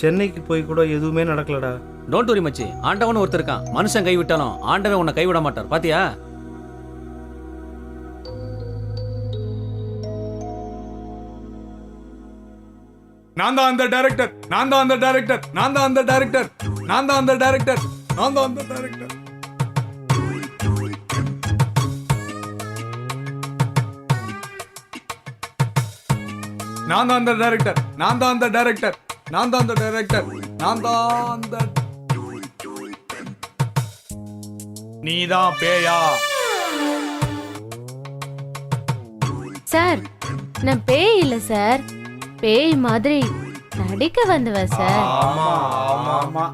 சென்னைக்கு போய் கூட எதுவுமே நடக்கலடா. டோன்ட் வரி மச்சி, ஆண்டவன் ஒருத்தர் இருக்கான். மனுஷன் கைவிட்டாலும் ஆண்டவன் உன்னை கைவிட மாட்டார். பாத்தியா? நான் தான் அந்த டைரக்டர், நான் தான் அந்த டைரக்டர், நான் தான் அந்த டைரக்டர், நான் தான் அந்த டைரக்டர், நான் தான் அந்த டைரக்டர். நான் தான் அந்த டைரக்டர், நான் தான் அந்த டைரக்டர், நான் தான் அந்த டைரக்டர், நான் தான் அந்த. நீதான் பேயா? சார், நான் பேய் இல்ல சார், பேய் மாதிரி நடிக்க வந்தவ சார். ஆமா ஆமா ஆமா,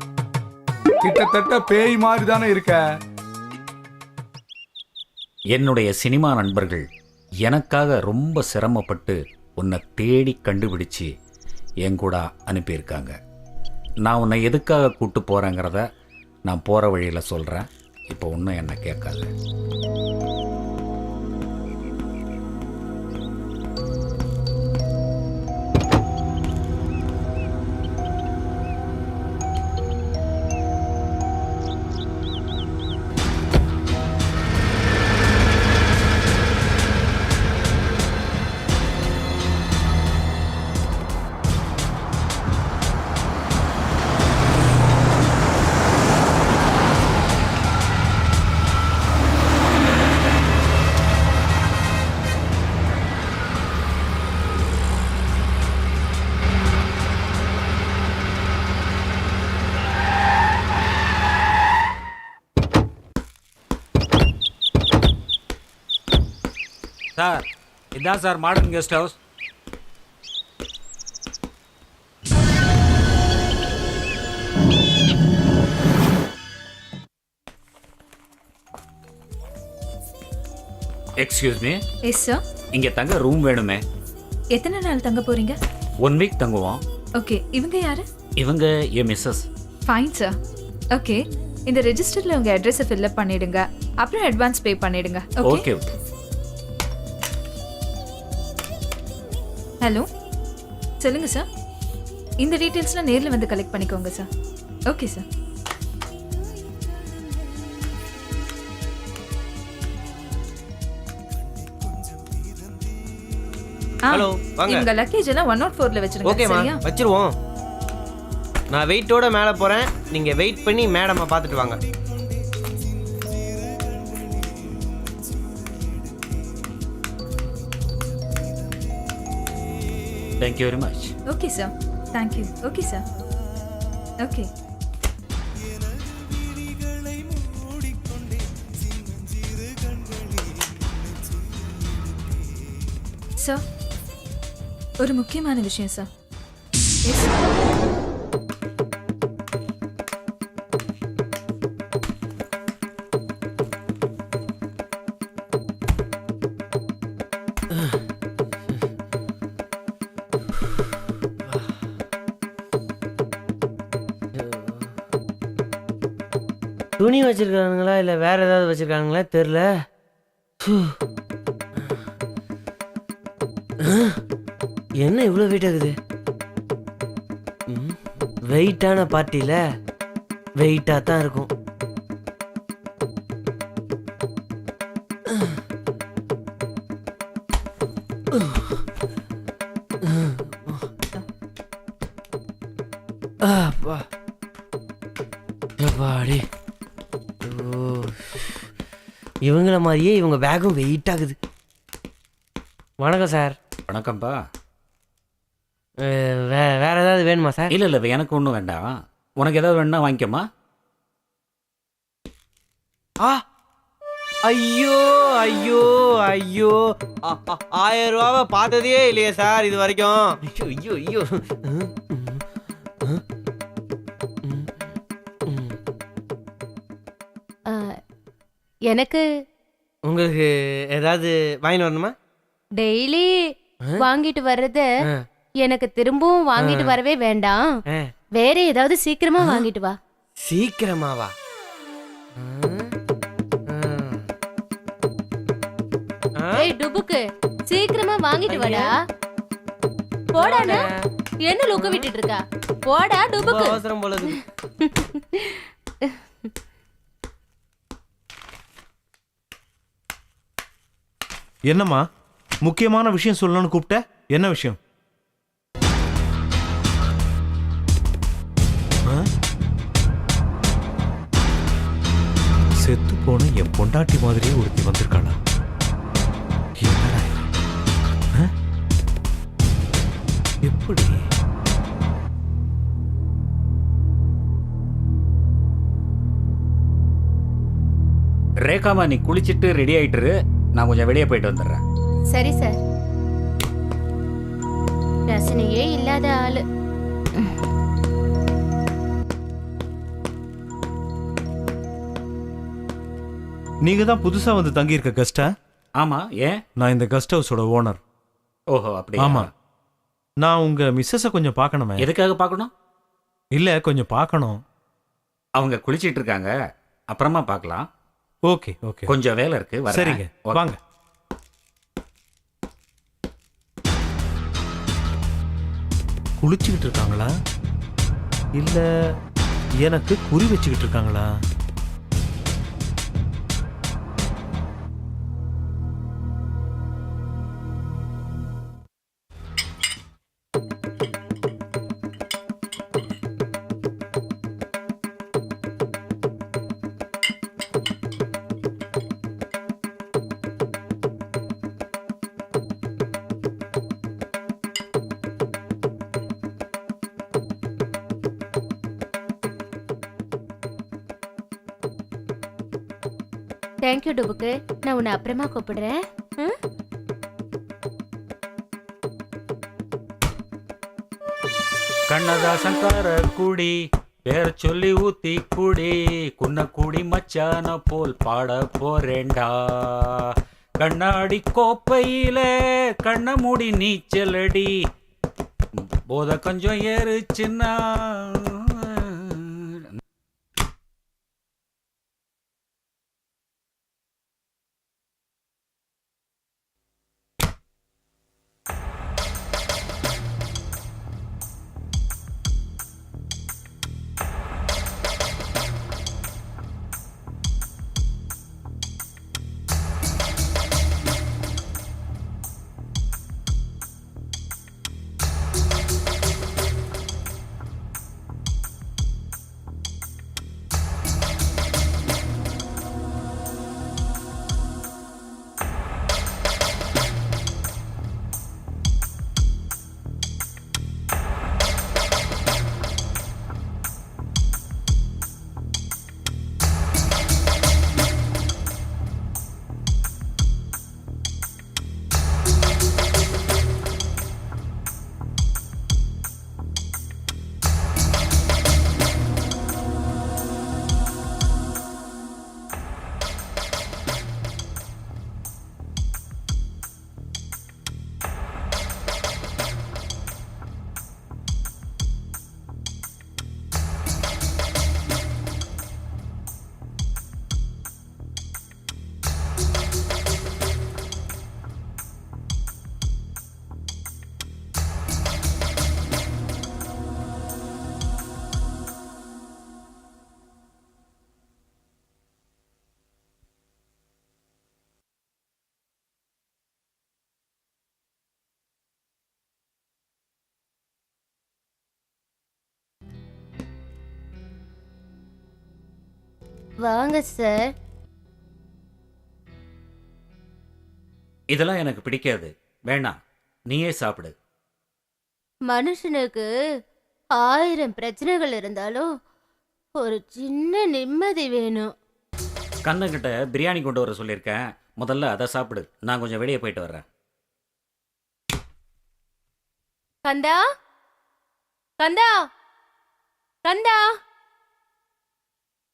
கிட்டத்தட்ட பேய் மாதிரி தானே இருக்க. என்னுடைய சினிமா நண்பர்கள் எனக்காக ரொம்ப சிரமப்பட்டு உன்னை தேடி கண்டுபிடிச்சு என் கூட அனுப்பியிருக்காங்க. நான் உன்னை எதுக்காக கூட்டு போகிறேங்கிறத நான் போகிற வழியில் சொல்கிறேன். இப்போ ஒன்றும் என்ன கேட்காது. சார், இதான் sir modern guest house. Excuse me. Yes sir. இங்கே தங்க ரூம் வேணுமே. எத்தனை நாள் தங்க போறீங்க? 1 வீக் தங்குவோம். ஓகே, இவங்க யாரு? இவங்க என் மிஸ்ஸஸ். Fine sir. ஓகே, இந்த ரெஜிஸ்டர்ல உங்க அட்ரஸை ஃபில் அப் பண்ணிடுங்க. அப்புறம் அட்வான்ஸ் பே பண்ணிடுங்க. ஓகே. ஹலோ, சொல்லுங்க சார். இந்த டீட்டெயில்ஸ்லாம் நேரில் வந்து கலெக்ட் பண்ணிக்கோங்க சார். Okay sir. ஹலோ, வாங்க. உங்க லக்கேஜ் எல்லாம் 104ல வச்சிருங்க. ஓகேமா, சரியா? வச்சிருவோம். நான் வெயிட்டோட மேலே போகிறேன். நீங்கள் வெயிட் பண்ணி மேடமை பார்த்துட்டு வாங்க. Thank you very much. Okay sir, thank you. Okay sir. Okay. Sir, ஒரு முக்கியமான விஷயம் சார். Yes sir. துணி வச்சிருக்கானுங்களா இல்லை வேற ஏதாவது வச்சிருக்கானுங்களா தெரில. என்ன இவ்வளோ வெயிட் ஆகுது? வெயிட்டான பார்ட்டியில் வெயிட்டாக தான் இருக்கும். இவங்கள மாதிரியே இவங்க பேக்கும் வெயிட் ஆகுது. வணக்கம் சார். வணக்கம்ப்பா. வேற ஏதாவது வேணுமா சார்? இல்லை இல்லை, எனக்கு ஒன்றும் வேண்டாம். உனக்கு ஏதாவது வேணும்னா வாங்கிக்கம்மா. ஆ, ஐயோ ஐயோ ஐயோ, 1000 ரூபாவை பார்த்ததே இல்லையே சார் இது வரைக்கும். ஐயோ ஐயோ. எனக்கு உங்களுக்கு ஏதாவது வாங்கிட்டு வரணுமா? டெய்லி வாங்கிட்டு வர்றத எனக்கு திரும்பவும் வாங்கிட்டு வரவே வேண்டாம். வேற ஏதாவது சீக்கிரமா வாங்கிட்டு வா. சீக்கிரமாவா? ஏய் டுபுக்கு, சீக்கிரமா வாங்கிட்டு வாடா. போடானா? என்ன லுக்க விட்டுட்டு இருக்கா? போடா ரொம்ப டுபுக்கு. அவசரம் போல இருக்கு. என்னம்மா முக்கியமான விஷயம் சொல்லணும்னு கூப்பிட்ட? என்ன விஷயம்? ஆ? செத்து போன என் பொண்டாட்டி மாதிரியே ஒருத்தி வந்திருக்காளா? என்னடா இது? ஆ? எப்படி? ரேகாமா நீ குளிச்சிட்டு ரெடி ஆயிட்டுரு, நான் கொஞ்சம் வெளியே போயிட்டு வந்துடுறேன். சரி சார். ரசனையே இல்லாத ஆளு. நீங்க தான் புதுசா வந்து தங்கி இருக்க கெஸ்டா? ஆமா, ஏன்? நான் இந்த கெஸ்ட் ஹவுஸோட ஓனர். ஓஹோ, அப்படியா? ஆமா. நான் உங்க மிஸ்ஸஸ கொஞ்சம் பார்க்கணுமே. எதுக்காக பார்க்கணும்? இல்ல கொஞ்சம் பார்க்கணும். அவங்க குளிச்சிட்டு இருக்காங்க, அப்புறமா பார்க்கலாம். Okay okay. கொஞ்சம் வேலை இருக்கு, வரேன். சரிங்க, ஓகே. வாங்க. குளிச்சுக்கிட்டு இருக்காங்களா இல்ல எனக்கு குறி வச்சுக்கிட்டு இருக்காங்களா? தேங்க்யூ டுபுக்கு. நான் உன்னை அப்புறமா கூப்பிடுறேன். ம்? கண்ணதாசன் கார குடி பேர் சொல்லி ஊத்தி குடி, குன்ன குடி மச்சான போல் பாட போறேண்டா. கண்ணாடி கோப்பையில கண்ண மூடி நீச்சலடி, போத கொஞ்சம் ஏறுச்சுன்னா. வாங்க சார். இதெல்லாம் எனக்கு பிடிக்காது, வேணாம், நீயே சாப்பிடு. மனுஷனுக்கு 1000 பிரச்சனைகள் இருந்தாலும் ஒரு சின்ன நிம்மதி வேணும். கண்ணங்கிட்ட பிரியாணி கொண்டு வர சொல்லியிருக்கேன், முதல்ல அதை சாப்பிடு, நான் கொஞ்சம் வெளியே போயிட்டு வர்றேன். கந்தா, கந்தா, கந்தா,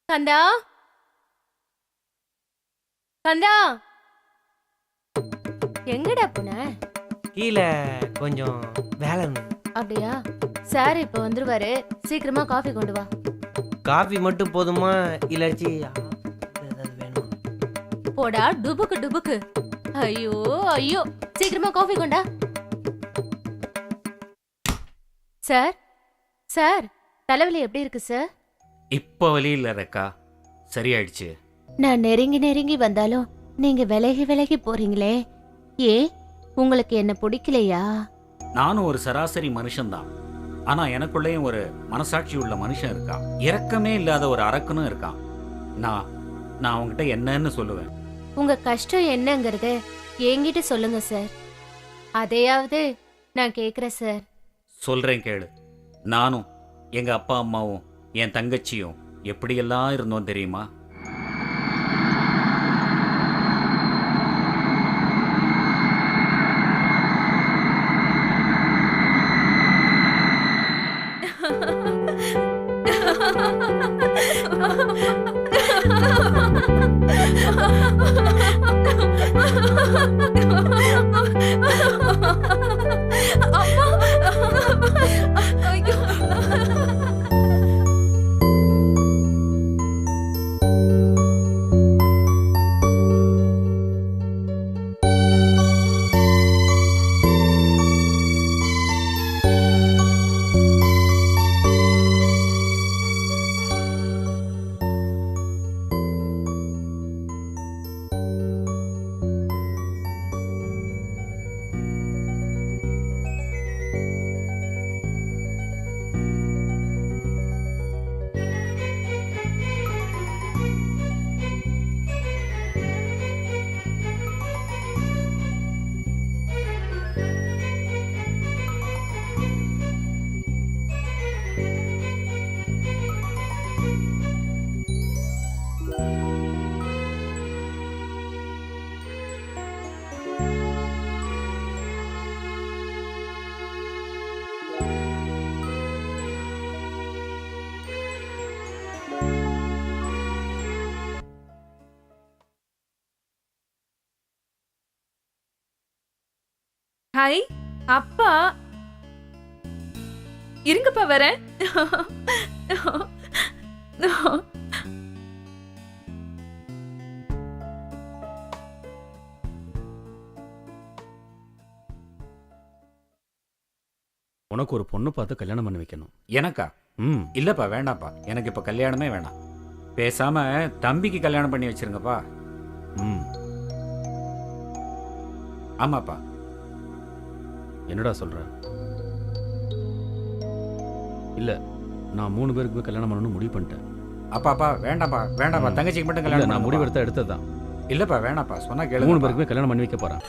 கந்தா, கந்தா, எங்கடா போன? கீழே கொஞ்சம் வேலை இருந்தது. அப்படியா? சார் இப்ப வந்துருவாரு, சீக்கிரமா காஃபி கொண்டு வா. காஃபி மட்டும் போதுமா இல்லாச்சி ஏதாவது வேணுமா? போடா டுபுக்கு டுபுக்கு. ஐயோ ஐயோ, சீக்கிரமா காஃபி கொண்டா. சார் சார் தலைவலி எப்படி இருக்கு சார்? இப்போ வலி இல்லை ரேக்கா, சரியாயிடுச்சு. நான் நெருங்கி நெருங்கி வந்தாலும் நீங்க விலகி விலகி போறீங்களே, ஏன் உங்களுக்கு என்ன பிடிக்கலையா? நானும் ஒரு சராசரி மனுஷன்தான். ஆனா எனக்குள்ளேயும் ஒரு மனசாட்சி உள்ள மனுஷன் இருக்கான். இரக்கமே இல்லாத ஒரு அரக்கனும் இருக்கான். நான் அவங்ககிட்ட என்னன்னு சொல்லுவேன்? உங்க கஷ்டம் என்னங்கறத என்கிட்ட சொல்லுங்க சார், அதையாவது நான் கேக்குறேன் சார். சொல்றேன் கேளு. நானும் எங்க அப்பா அம்மாவும் என் தங்கச்சியும் எப்படியெல்லாம் இருந்தோம் தெரியுமா? ஹாய் அப்பா, இருங்கப்பா வரேன். உனக்கு ஒரு பொண்ணு பார்த்து கல்யாணம் பண்ணி வைக்கணும். எனக்கா? ம். இல்லப்பா, வேண்டாம்ப்பா. எனக்கு இப்ப கல்யாணமே வேணாம். பேசாம தம்பிக்கு கல்யாணம் பண்ணி வச்சிருங்கப்பா. ம். ஆமாப்பா. என்னடா சொல்ற? இல்ல, நான் 3 பேருக்குமே கல்யாணம் பண்ணணும்னு முடிவு பண்ணிட்டேன். அப்பாப்பா வேண்டாம்ப்பா, வேண்டாம்ப்பா. தங்கச்சிக்கு மட்டும் இல்ல, கல்யாணம் நான் பண்ணுப்பா. முடிவெடுத்தா எடுத்ததுதான். இல்லப்பா, வேணாம்ப்பா. சொன்னா 3 கேளுங்க. பேருக்குமே கல்யாணம் பண்ணி வைக்க போறேன்.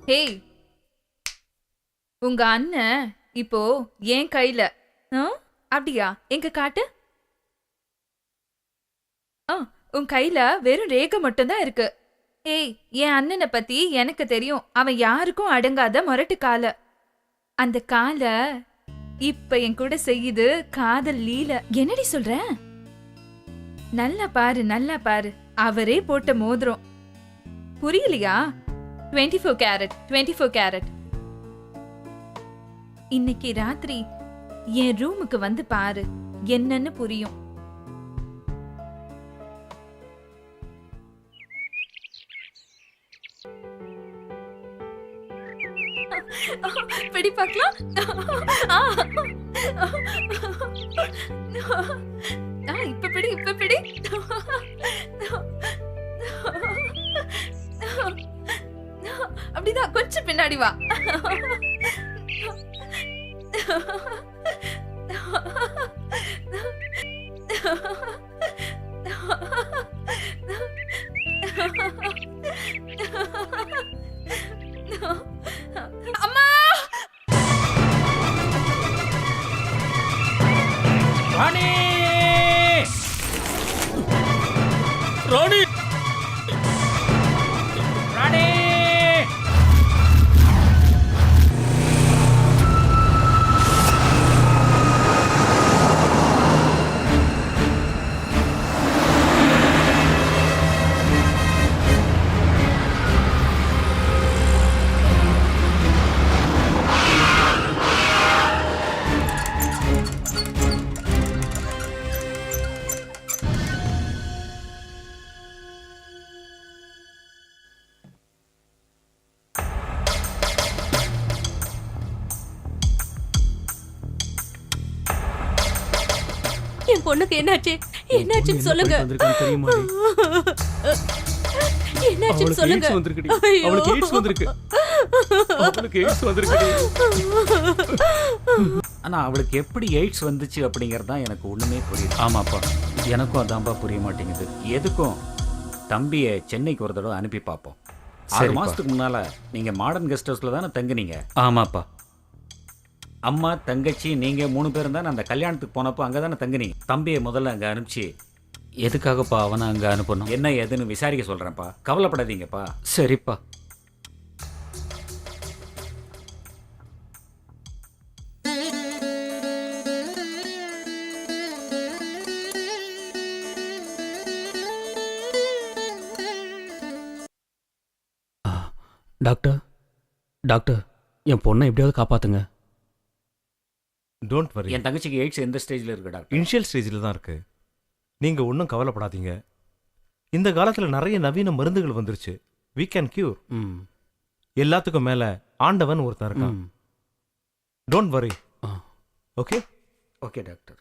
ஹேய், உங்க அண்ணன் இப்போ என் கையில. அப்படியா? எங்க காட்டு. உன் கையில வெறும் ரேகை மட்டும்தான் இருக்கு. ஏய், என் அண்ணனை பத்தி எனக்கு தெரியும். அவன் யாருக்கும் அடங்காத முரட்டு கால. அந்த கால இப்ப என் கூட செய்யுது காதல் லீல. என்னடி சொல்ற? நல்லா பாரு, நல்லா பாரு. அவரே போட்ட மோதிரம். புரியலையா? 24 கேரட், 24 கேரட். இன்னைக்கு ராத்திரி என் ரூமுக்கு வந்து பாரு, என்னன்னு புரியும். பிடி பார்க்கலாம். இப்ப பிடி, இப்ப பிடி. அப்படிதான், கொஞ்சம் பின்னாடி வா. அம்மா! ராணி! ராணி! ராணி! பொண்ணுக்கு என்னாச்சு? என்னாச்சுன்னு சொல்லுங்க. என்னாச்சுன்னு சொல்லுங்க. ஐயோ. ஆனா அவளுக்கு எப்படி எய்ட்ஸ் வந்துச்சு அப்படிங்கிறது தான் எனக்கு ஒண்ணுமே புரியுது. ஆமாப்பா, எனக்கும் அதான்ப்பா புரிய மாட்டேங்குது. எதுக்கும் தம்பியை சென்னைக்கு ஒரு தடவை அனுப்பி பார்ப்போம். 6 மாசத்துக்கு முன்னால நீங்க மாடர்ன் கெஸ்ட் ஹவுஸ்ல தானே தங்குனீங்க? ஆமாப்பா. அம்மா, தங்கச்சி, நீங்க 3 பேரும் தானே அந்த கல்யாணத்துக்கு போனப்போ அங்கே தானே தங்குனீங்க. தம்பியை முதல்ல அங்கே அனுப்பிச்சு எதுக்காகப்பா அவனை அங்கே அனுப்பணும்? என்ன ஏதுன்னு விசாரிக்க சொல்கிறேன்ப்பா. கவலைப்படாதீங்கப்பா. சரிப்பா. டாக்டர், டாக்டர், என் பொண்ணை எப்படியாவது காப்பாத்துங்க. Don't worry. என் தங்கச்சிக்கு எய்ட்ஸ் எந்த ஸ்டேஜில் இருக்கு டாக்டர்? இனிஷியல் ஸ்டேஜில் தான் இருக்கு. நீங்க ஒன்றும் கவலைப்படாதீங்க. இந்த காலத்துல நிறைய நவீன மருந்துகள் வந்துருச்சு. we can cure. எல்லாத்துக்கும் மேல ஆண்டவன் ஒருத்தன் இருக்கான். Don't worry. Okay okay doctor.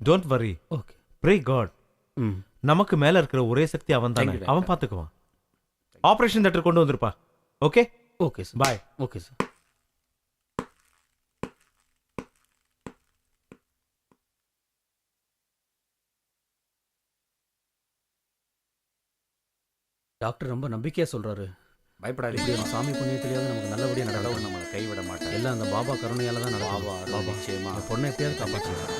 Don't worry. Okay. Pray God. நமக்கு மேல இருக்கிற ஒரே சக்தி அவன் தானே. அவன் பார்த்துக்குவான். ஆபரேஷன் தியேட்டர் கொண்டு வந்திருப்பா. Okay okay sir. Bye. Okay sir. Doctor ரொம்ப நம்பிக்கையா சொல்றாரு. பயப்படாதீங்க. சாமி புண்ணியத்திலேயாவது நமக்கு நல்லபடியாக நடக்கும். நம்மளை கைவிட மாட்டேன். எல்லாம் அந்த பாபா கருணையால தான் நடக்கும். பாபா நிச்சயமா என் பொண்ணை எப்படியாவது காப்பாற்றுவேன்.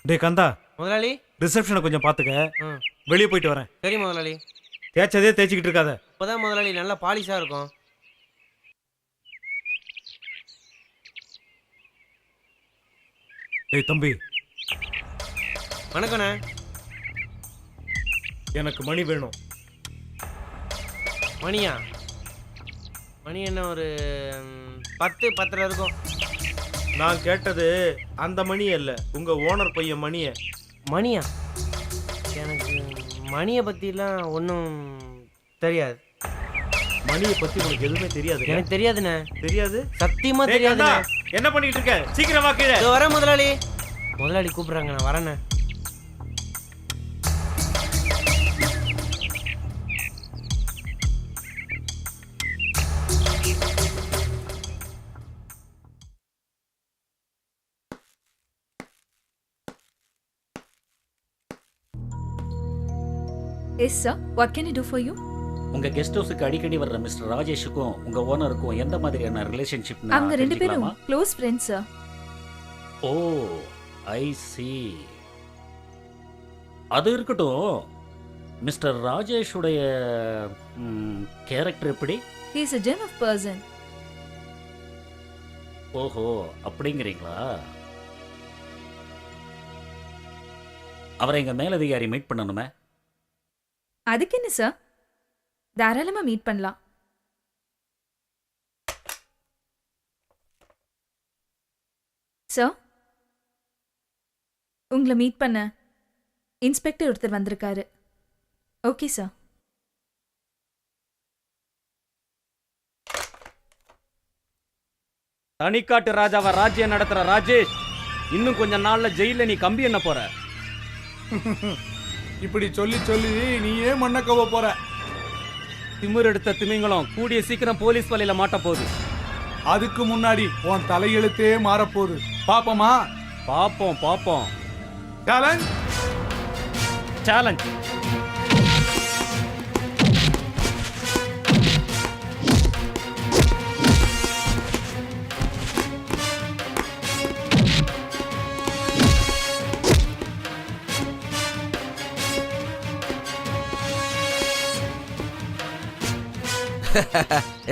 டே கந்தா, முதலாளி. ரிசப்ஷனை கொஞ்சம் பார்த்துக்க. வெளியே போயிட்டு வரேன். சரி முதலாளி. தேய்ச்சதே தேய்ச்சிக்கிட்டு இருக்காத. இப்போதான் முதலாளி நல்லா பாலிஷா இருக்கும். டேய் தம்பி, வணக்கண்ணே. எனக்கு மணி வேணும். மணியா? மணி என்ன ஒரு 10 10:30 இருக்கும். நான் கேட்டது அந்த மணி அல்ல, உங்க ஓனர் பையன் மணிய. மணியா? எனக்கு மணியை பற்றிலாம் ஒன்றும் தெரியாது. மணியை பத்தி உனக்கு எதுவுமே தெரியாது? எனக்கு தெரியாதுண்ணே. தெரியாது? சத்தியமா டேய் கந்தா, தெரியாதுண்ணே. என்ன பண்ணிட்டு இருக்க? சீக்கிரமா கீழே. இதோ வரேன் முதலாளி. முதலாளி கூப்பிடுறாங்க, நான் வரேண்ணே. Yes, sir. What can I do for you? உங்க கெஸ்ட் ஹவுஸுக்கு அடிக்கடி வர்ற மிஸ்டர் ராஜேஷுக்கும் உங்க ஓனருக்கும் எந்த மாதிரியான ரிலேஷன்ஷிப்? அவங்க 2 பேரும் க்ளோஸ் ஃப்ரெண்ட்ஸ் சார். ஓ, ஐ சி. அது இருக்கட்டும். மிஸ்டர் ராஜேஷுடைய கேரக்டர் எப்படி? He is a genuine person. ஓஹோ, அப்படிங்கிறீங்களா? அவரை எங்க மேலதிகாரி மீட் பண்ணணுமே. அதுக்கு என்ன சார்? தாராளமா மீட் பண்ணலாம். சார், உங்களை மீட் பண்ண இன்ஸ்பெக்டர் ஒருத்தர் வந்திருக்காரு. Okay sir. தனிக்காட்டு ராஜாவா ராஜ்யம் நடத்துற ராஜேஷ், இன்னும் கொஞ்ச நாள்ல ஜெயில நீ கம்பி என்ன போற? இப்படி சொல்லி சொல்லி நீயே மண்ண கவ போற. திமிர் எடுத்த திமிங்கலம் கூடிய சீக்கிரம் போலீஸ் வலையில மாட்ட போகுது. அதுக்கு முன்னாடி உன் தலையெழுத்தே மாறப்போகுது. பாப்போமா? பாப்போம் பாப்போம். சேலஞ்ச். சேலஞ்ச்.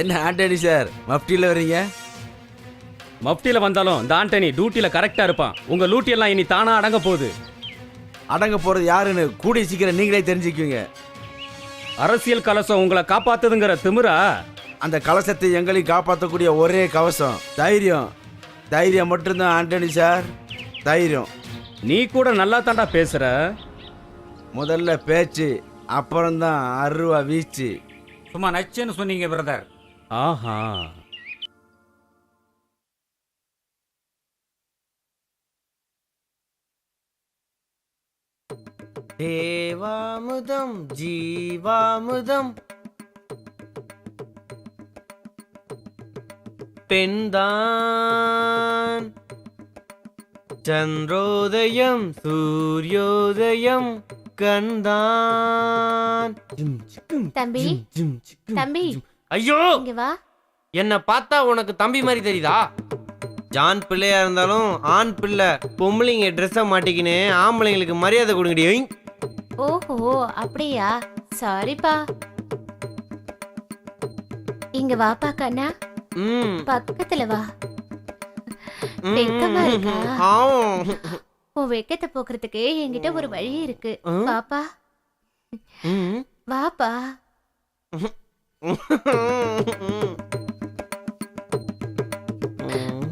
என்ன ஆண்டனி சார் மஃப்டியில் வர்றீங்க? மஃப்டியில வந்தாலும் இந்த ஆண்டனி டியூட்டில கரெக்டா இருப்பான். உங்க லூட்டி எல்லாம் இனி தானா அடங்க போகுது. அடங்க போகிறது யாருன்னு கூடிய சீக்கிரம் நீங்களே தெரிஞ்சுக்குவீங்க. அரசியல் கலசம் உங்களை காப்பாத்துதுங்கிற திமிரா? அந்த கலசத்தை எங்களையும் காப்பாற்றக்கூடிய ஒரே கவசம் தைரியம். தைரியம் மட்டும்தான் ஆண்டனி சார், தைரியம். நீ கூட நல்லா தாண்டா பேசுற. முதல்ல பேச்சு, அப்புறம்தான் அருவா வீச்சு. சும்மா நச்சுன்னு சொன்னீங்க பிரதர். ஆஹா, தேவாமுதம் ஜீவாமுதம் பெண்தான் சந்திரோதயம் சூரியோதயம் கண்தான். தம்பி தம்பி ஐயோ, இங்க வா. என்ன பார்த்தா உனக்கு தம்பி மாதிரி தெரியுதா? ஜான் பிள்ளையா இருந்தாலும் ஆண் பிள்ளை. பொம்பளைங்க ட்ரெஸ்ஸை மாட்டிக்கின்னு ஆம்பளைங்களுக்கு மரியாதை கொடுங்கடி. ஓஹோ அப்படியா, சாரிப்பா. இங்க வாப்பா கண்ணா, ம் பக்கத்துல வா. வெக்கமா இருக்கா? உன் வெக்கத்தை போக்குறதுக்கு என்கிட்ட ஒரு வழி இருக்கு. வாப்பா வாப்பா.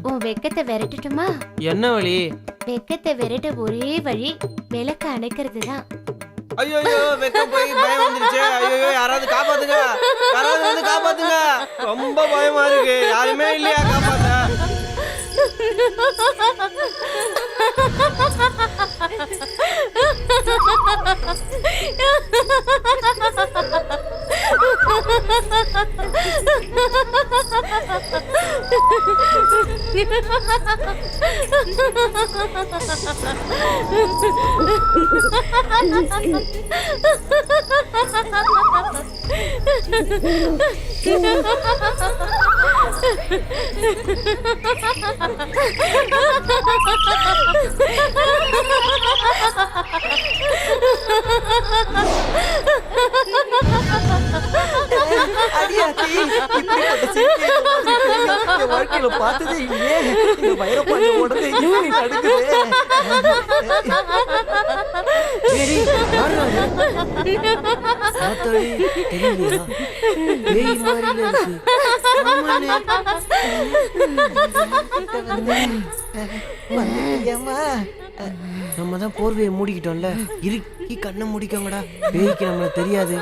உன் வெக்கத்தை விரட்டட்டுமா? என்ன வழி? வெக்கத்தை விரட்ட ஒரே வழி விளக்க அணைக்கிறது தான். ஐயோ வெக்கம் போய் பயம் வந்துருச்சு. ஐயோ யாராவது காப்பாத்துங்க, யாராவது வந்து காப்பாத்துங்க. ரொம்ப பயமா இருக்கு. யாருமே இல்லையா காப்பாத்த? வாழ்க்கையில பார்த்ததே இல்லையே. இந்த வைரப்பாண்டி உடனே யூனி நடக்குது. சரி நம்ம தான் போர்வையை மூடிக்கிட்டோம்ல, இறுக்கி கண்ணை மூடிக்கோங்கடா. பேய்க்கு நம்மள தெரியாது.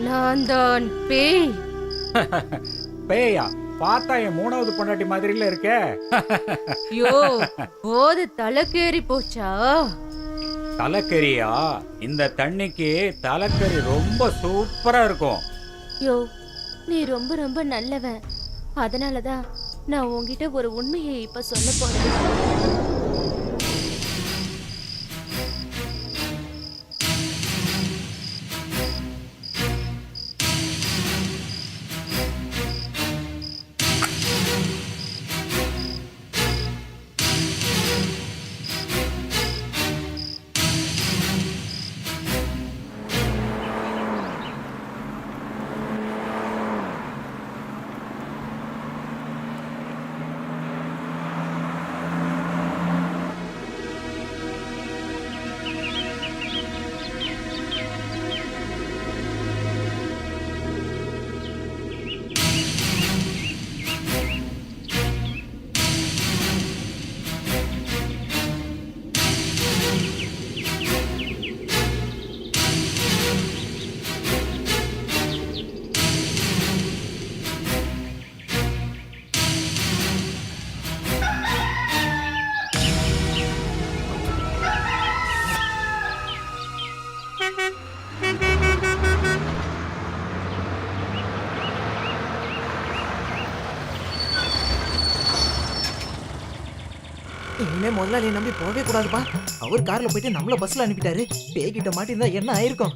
நான் தான் பேய். பேயா? பார்த்தா என் மூணாவது பொண்டாட்டி மாதிரில இருக்க. யோ, போது தலைக்கேறி போச்சா? தலைக்கறியா? இந்த தண்ணிக்கு தலைக்கறி ரொம்ப சூப்பரா இருக்கும். யோ, நீ ரொம்ப ரொம்ப நல்லவன். அதனாலதான் நான் உன்கிட்ட ஒரு உண்மையை இப்ப சொல்ல போறேன். இனிமே முதலாளியை நம்பி போகவே கூடாதுப்பா. அவர் கார்ல போயிட்டு நம்மள பஸ்ல அனுப்பிட்டாரு. பேய்கிட்ட மாட்டிருந்தா என்ன ஆயிருக்கும்?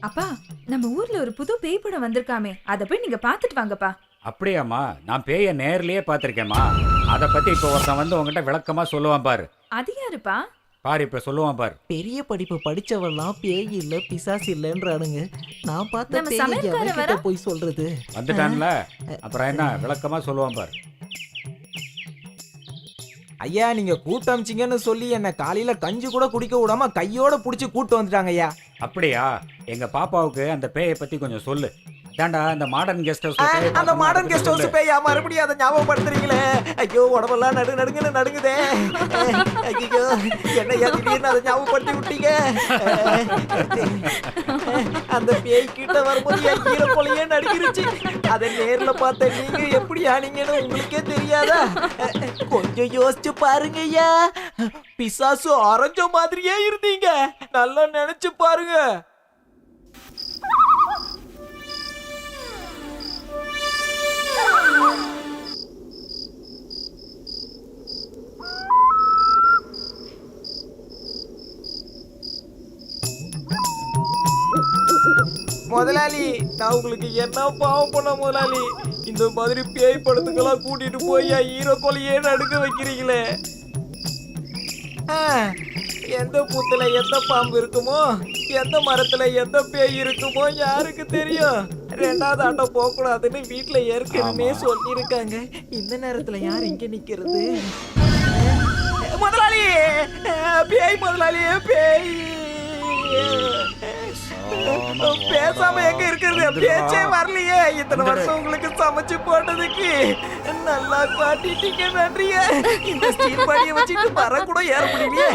அப்பா, நம்ம ஊர்ல ஒரு புது பேய் படம் வந்திருக்காமே, அத போய் நீங்க பாத்துட்டு வாங்கப்பா. அப்படியாம்மா? நான் பேய நேர்லயே பார்த்திருக்கேம்மா. அதை பத்தி இப்ப ஒருத்தன் வந்து உங்ககிட்ட விளக்கமா சொல்லுவான் பாரு. அது யாருப்பா? பாரு இப்ப சொல்லுவான் பாரு. பெரிய படிப்பு படிச்சவெல்லாம் பேய் இல்ல பிசாசு இல்லன்றானுங்க. நான் பார்த்த நம்ம பேய் சமையல்காரன் எவன்கிட்ட வரா? போய் சொல்றது? வந்துட்டான்ல, அப்புறம் என்ன விளக்கமா சொல்லுவான் பாரு. ஐயா, நீங்க கூட்டம் அமிச்சிங்கன்னு சொல்லி என்ன காலையில கஞ்சி கூட குடிக்க விடாம கையோட புடிச்சு கூட்டு வந்துட்டாங்க ஐயா. அப்படியா? எங்க பாப்பாவுக்கு அந்த பேயை பத்தி கொஞ்சம் சொல்லு. அதான்டா அந்த மாடர்ன் கெஸ்ட் ஹவுஸ். அந்த மாடர்ன் கெஸ்ட் ஹவுஸ் பேயா மறுபடியும் அதை ஞாபகப்படுத்துறீங்களே. ஐயோ, உடம்பெல்லாம் நடுங்குன்னு நடுங்குதே. ஐயோ, என்னையா திடீர்னு அதை ஞாபகப்படுத்தி விட்டீங்க. அந்த பேய் கிட்ட வரும்போது என் கீழே போலயே நடுங்கிருச்சு. அதை நேர்ல பார்த்த நீங்க எப்படி ஆனீங்கன்னு உங்களுக்கே தெரியாதா? கொஞ்சம் யோசிச்சு பாருங்க ஐயா. பிசாசு அரைஞ்ச மாதிரியே இருந்தீங்க. நல்லா நினைச்சு பாருங்க. முதலாளி, நான் உங்களுக்கு என்ன பாவம் பண்ண முதலாளி? இந்த மாதிரி பேய் படத்துக்கெல்லாம் கூட்டிட்டு போய் ஹீரோ கொலையே நடுக்க வைக்கிறீங்களே. எந்த பூத்துல எந்த பாம்பு இருக்குமோ, எந்த மரத்துல எந்த பேய் இருக்குமோ யாருக்கு தெரியும்? ரெண்டாவது ஆட்டம் போக கூடாதுன்னு வீட்டுல ஏற்கனவே சொல்லியிருக்காங்க. இந்த நேரத்துல யார் இங்க நிக்கிறது? முதலாளி, பேய் முதலாளி, பேய். பேசாம எங்க இருக்கிறது? பேச்சே வரலையே. இத்தனை வருஷம் உங்களுக்கு சமைச்சு போட்டதுக்கு நல்லா காட்டிட்டீங்க, நன்றிய. இந்த ஸ்டீல் பாடியை வச்சுட்டு வர கூட ஏற முடியலையே.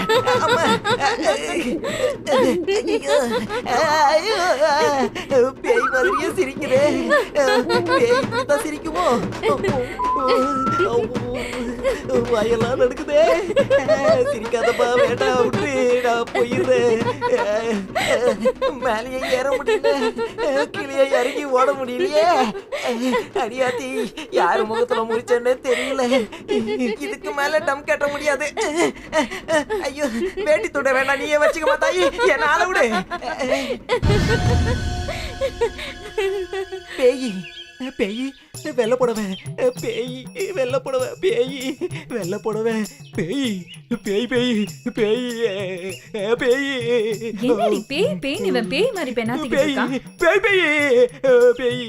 பேய் மாதிரியே சிரிக்குதே. பேய் இப்படித்தான் சிரிக்குமோ? வாயெல்லாம் நடக்குதே. சிரிக்காதப்பா, வேண்டாம் விட்டு நான் போயிருந்தேன். மேலேயே ஏற முடியல, கீழே இறங்கி ஓட முடியலையே. அடியாத்தி, யாரு முகத்துல முடிச்சேன்னு தெரியல. இதுக்கு மேல டம் கட்ட முடியாது. ஐயோ, வேட்டி தொட வேண்டாம், நீயே வச்சுக்க மாத்தாயி, என்ன ஆள விடு. பேய் பேய் வெள்ள போடுவேன். பேய் வெள்ள போடுவேன். பேய் வெள்ள போடுவேன். பேய் பேய் பேய் பேய் பேய். என்னடி பேய் பேய் இவன் பேய் மாதிரி பெண்ணாத்திட்டு பேய் இருக்கான். பேய் பேய் பேய்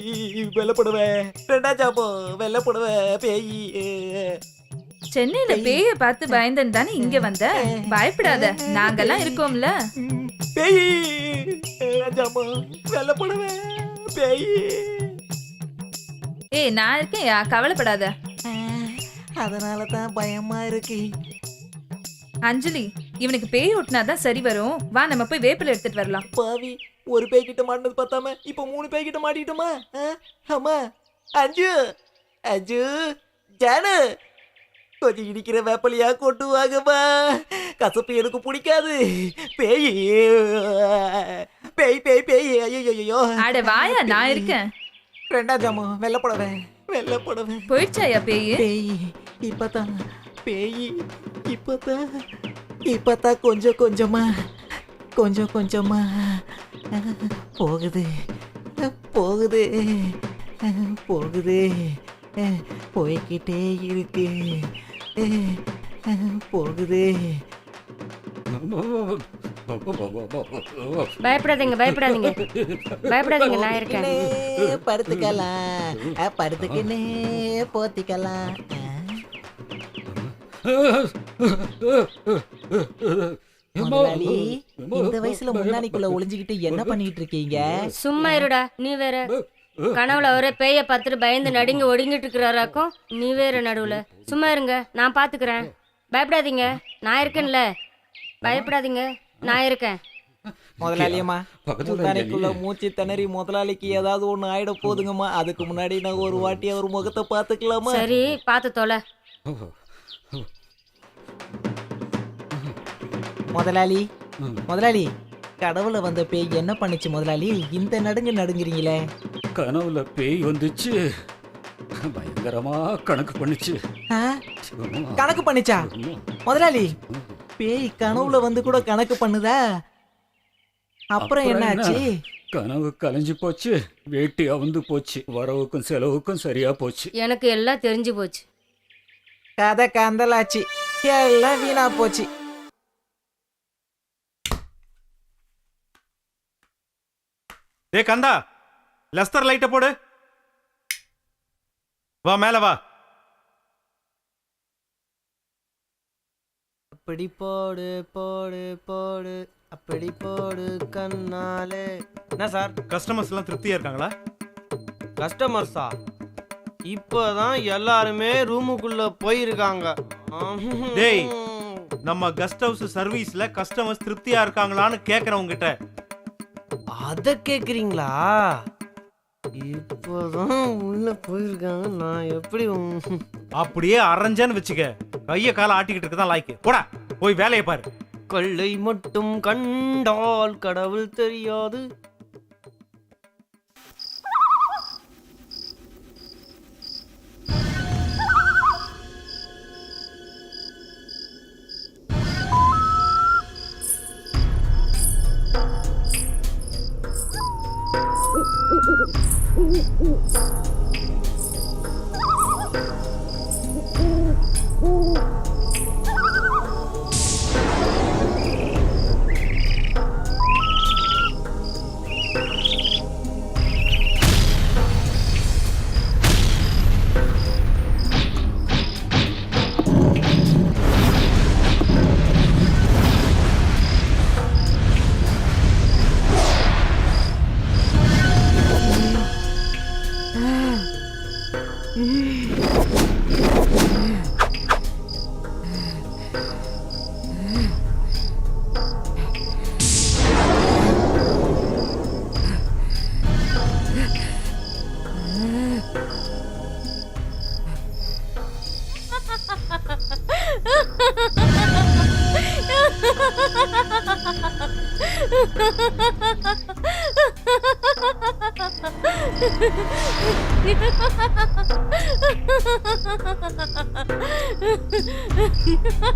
வெள்ள போடுவேன். ரெண்டா ஜாபோ வெள்ள போடுவேன். பேய். சென்னையில பேய பார்த்து பயந்தன் தானே இங்க வந்த. பயப்படாத, நாங்கெல்லாம் இருக்கோம்ல. பேய் ஜாபோ வெள்ள போடுவேன். பேய். ஏய், நான் இருக்கேன்யா, கவலைப்படாத. அதனால தான் பயமா இருக்கு. அஞ்சலி, இவனுக்கு பேய் ஓட்டினாதான் சரி வரும். வா, நம்ம போய் வேப்பிலை எடுத்துட்டு வரலாம். பாவி, ஒரு பேய் கிட்ட மாட்டினது பார்த்தாம இப்ப 3 பேய் கிட்ட மாட்டிட்டோமா? ஆமா. அஞ்சு அஞ்சு ஜானு, கொஞ்சம் இடிக்கிற வேப்பலையா கொண்டு வாங்கம்மா. கசப்பு எனக்கு பிடிக்காது. பேய் பேய் பேய் பேய். ஐயோ, அட வாயா, நான் இருக்கேன். ரெண்டா ஜாமோ வெள்ள போடுவேன். வெள்ள போடுவேன். போயிடுச்சாயா பேய்? பேய் இப்பதான். பேய் இப்பதான் கொஞ்சம் கொஞ்சமா போகுது போகுது போகுது. போய்கிட்டே இருக்கு. போகுது. பயப்படாதீங்க, பயப்படாதீங்க, பயப்படாதீங்க, நான் இருக்கேன். படுத்துக்கலாம், படுத்துக்கினே போத்திக்கலாம். முதலாளி, இந்த வயசுல முன்னாடிக்குள்ள ஒளிஞ்சுக்கிட்டு என்ன பண்ணிட்டு இருக்கீங்க? சும்மா இருடா, நீ வேற. கனவுல அவரே பேய பார்த்துட்டு பயந்து நடுங்கி ஒடுங்கிட்டு இருக்கிறாராக்கும். நீ வேற நடுவுல. சும்மா இருங்க, நான் பாத்துக்கிறேன். பயப்படாதீங்க, நான் இருக்கேன்ல. பயப்படாதீங்க, நான் இருக்கேன். முதலாளியம்மா, முந்தானைக்குள்ள மூச்சு திணறி முதலாளிக்கு ஏதாவது ஒண்ணு ஆயிட போதுங்கம்மா. அதுக்கு முன்னாடி நான் ஒரு வாட்டி அவர் முகத்தை பாத்துக்கலாமா? சரி, பாத்து தொலை. முதலாளி, முதலாளி, கடவுள வந்த பேய் என்ன பண்ணுச்சு முதலாளி? இந்த நடுங்குறீங்களே. கனவுல பேய் வந்துச்சு. பயங்கரமா கணக்கு பண்ணுச்சு. ஆ? கணக்கு பண்ணிச்சா முதலாளி? பேய் கனவுல வந்து கூட கணக்கு பண்ணுதா? அப்புறம் என்ன ஆச்சு? கனவு கலைஞ்சு போச்சு, வேட்டி அவுந்து போச்சு, வரவுக்கும் செலவுக்கும் சரியா போச்சு. எனக்கு எல்லாம் தெரிஞ்சு போச்சு. கதை கந்தலாச்சு, எல்லாம் வீணா போச்சு. டேய் கந்தா, லெஸ்டர் லைட்டை போடு. வா மேல வா. அப்படி போடு போடு போடு, அப்படி போடு கண்ணாலே. என்ன சார், கஸ்டமர்ஸ் எல்லாம் திருப்தியா இருக்காங்களா? கஸ்டமர்ஸா? இப்பதான் எல்லாருமே ரூமுக்குள்ள போயிருக்காங்க. டேய், நம்ம கெஸ்ட் ஹவுஸ் சர்வீஸ்ல கஸ்டமர்ஸ் திருப்தியா இருக்காங்களான்னு கேக்குறவங்க கிட்ட. அத கேக்குறீங்களா? இப்பதான் உள்ள போயிருக்காங்க, நான் எப்படி அப்படியே அரைஞ்சன்னு வச்சுக்க, கைய கால ஆட்டிக்கிட்டு இருக்கதான் லாய்க்கு. போடா போய் வேலையை பாரு. கொள்ளை மட்டும் கண்டால் கடவுள் தெரியாது.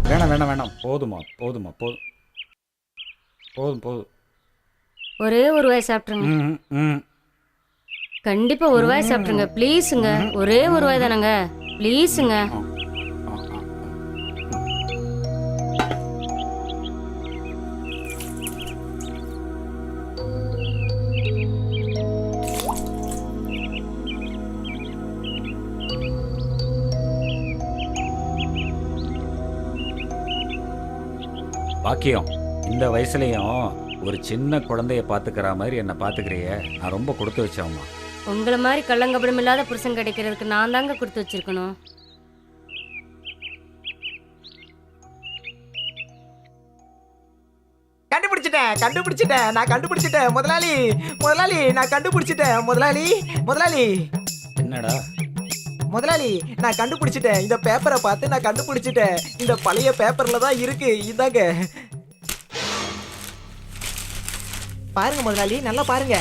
வேணாம் வேணாம் வேணாம், போதுமா போதுமா போதும் போதும் போதும். ஒரே ஒரு வாய் சாப்பிட்ருங்க. கண்டிப்பா ஒரு வாய் சாப்பிட்ருங்க ப்ளீஸுங்க. ஒரே ஒரு வாய் தானங்க, ப்ளீஸுங்க. பாக்கியம், இந்த வயசுலயும் ஒரு சின்ன குழந்தைய பாத்துக்கிற மாதிரி என்ன பாத்துக்கிறிய, நான் ரொம்ப கொடுத்து வச்சேம்மா. உங்களை மாதிரி கள்ளங்கபடம் இல்லாத புருஷன் கிடைக்கிறதுக்கு நான் தாங்க கொடுத்து வச்சிருக்கணும். கண்டுபிடிச்சிட்டேன் நான் கண்டுபிடிச்சிட்டேன் முதலாளி. முதலாளி நான் கண்டுபிடிச்சிட்டேன் முதலாளி. முதலாளி என்னடா முதலாளி, நான் கண்டுபிடிச்சிட்டேன். இந்த பேப்பரை பார்த்து நான் கண்டுபிடிச்சிட்டேன். இந்த பழைய பேப்பர்ல தான் இருக்கு, இதாங்க பாருங்க முதலாளி, நல்லா பாருங்க.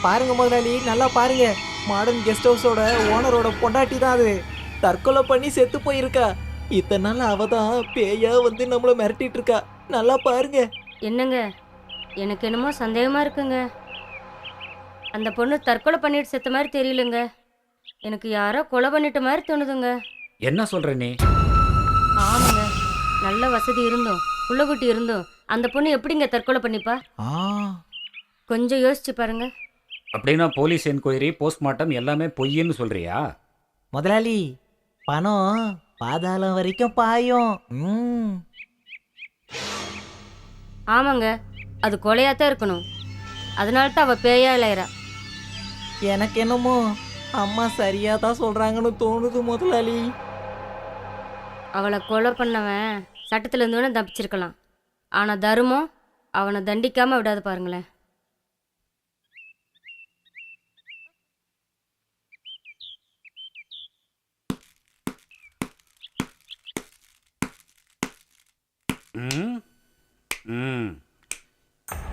பாருங்க முதலாளி, நல்லா பாருங்க. மாடர்ன் கெஸ்ட் ஹவுஸோட ஓனரோட பொண்டாட்டி தான் அது. தற்கொலை பண்ணி செத்து போயிருக்கா. இத்தனை நாள் அவ தான் பேயா வந்து நம்மள மிரட்டிட்டு இருக்கா. நல்லா பாருங்க. என்னங்க, எனக்கு என்னமோ சந்தேகமா இருக்குங்க. அந்த பொண்ணு தற்கொலை பண்ணிட்டு செத்த மாதிரி தெரியலங்க. எனக்கு யாரோ கொலை பண்ணிட்ட மாதிரி தோணுதுங்க. என்ன சொல்ற நீ? ஆமாங்க, நல்ல வசதி இருந்தோம், புள்ளக்குட்டி இருந்தோம், அந்த பொண்ணு எப்படிங்க தற்கொலை பண்ணிப்பா? கொஞ்சம் யோசிச்சு பாருங்க. அப்படின்னா போலீஸ் என்கொயரி, போஸ்ட்மார்ட்டம் எல்லாமே பொய்ன்னு சொல்றியா? முதலாளி, பணம் பாதாளம் வரைக்கும் பாயும். ஆமாங்க, அது கொலையாத்தான் இருக்கணும். அதனால தான் அவ பேயா இளையரா. எனக்கு என்னமோ அம்மா சரியா தான் சொல்றாங்கன்னு தோணுது முதலாளி. அவளை கொலை பண்ணவன் சட்டத்துல இருந்தவன தப்பிச்சிருக்கலாம். ஆனா தர்மம் அவனை தண்டிக்காம விடாது பாருங்களேன். ம் ம்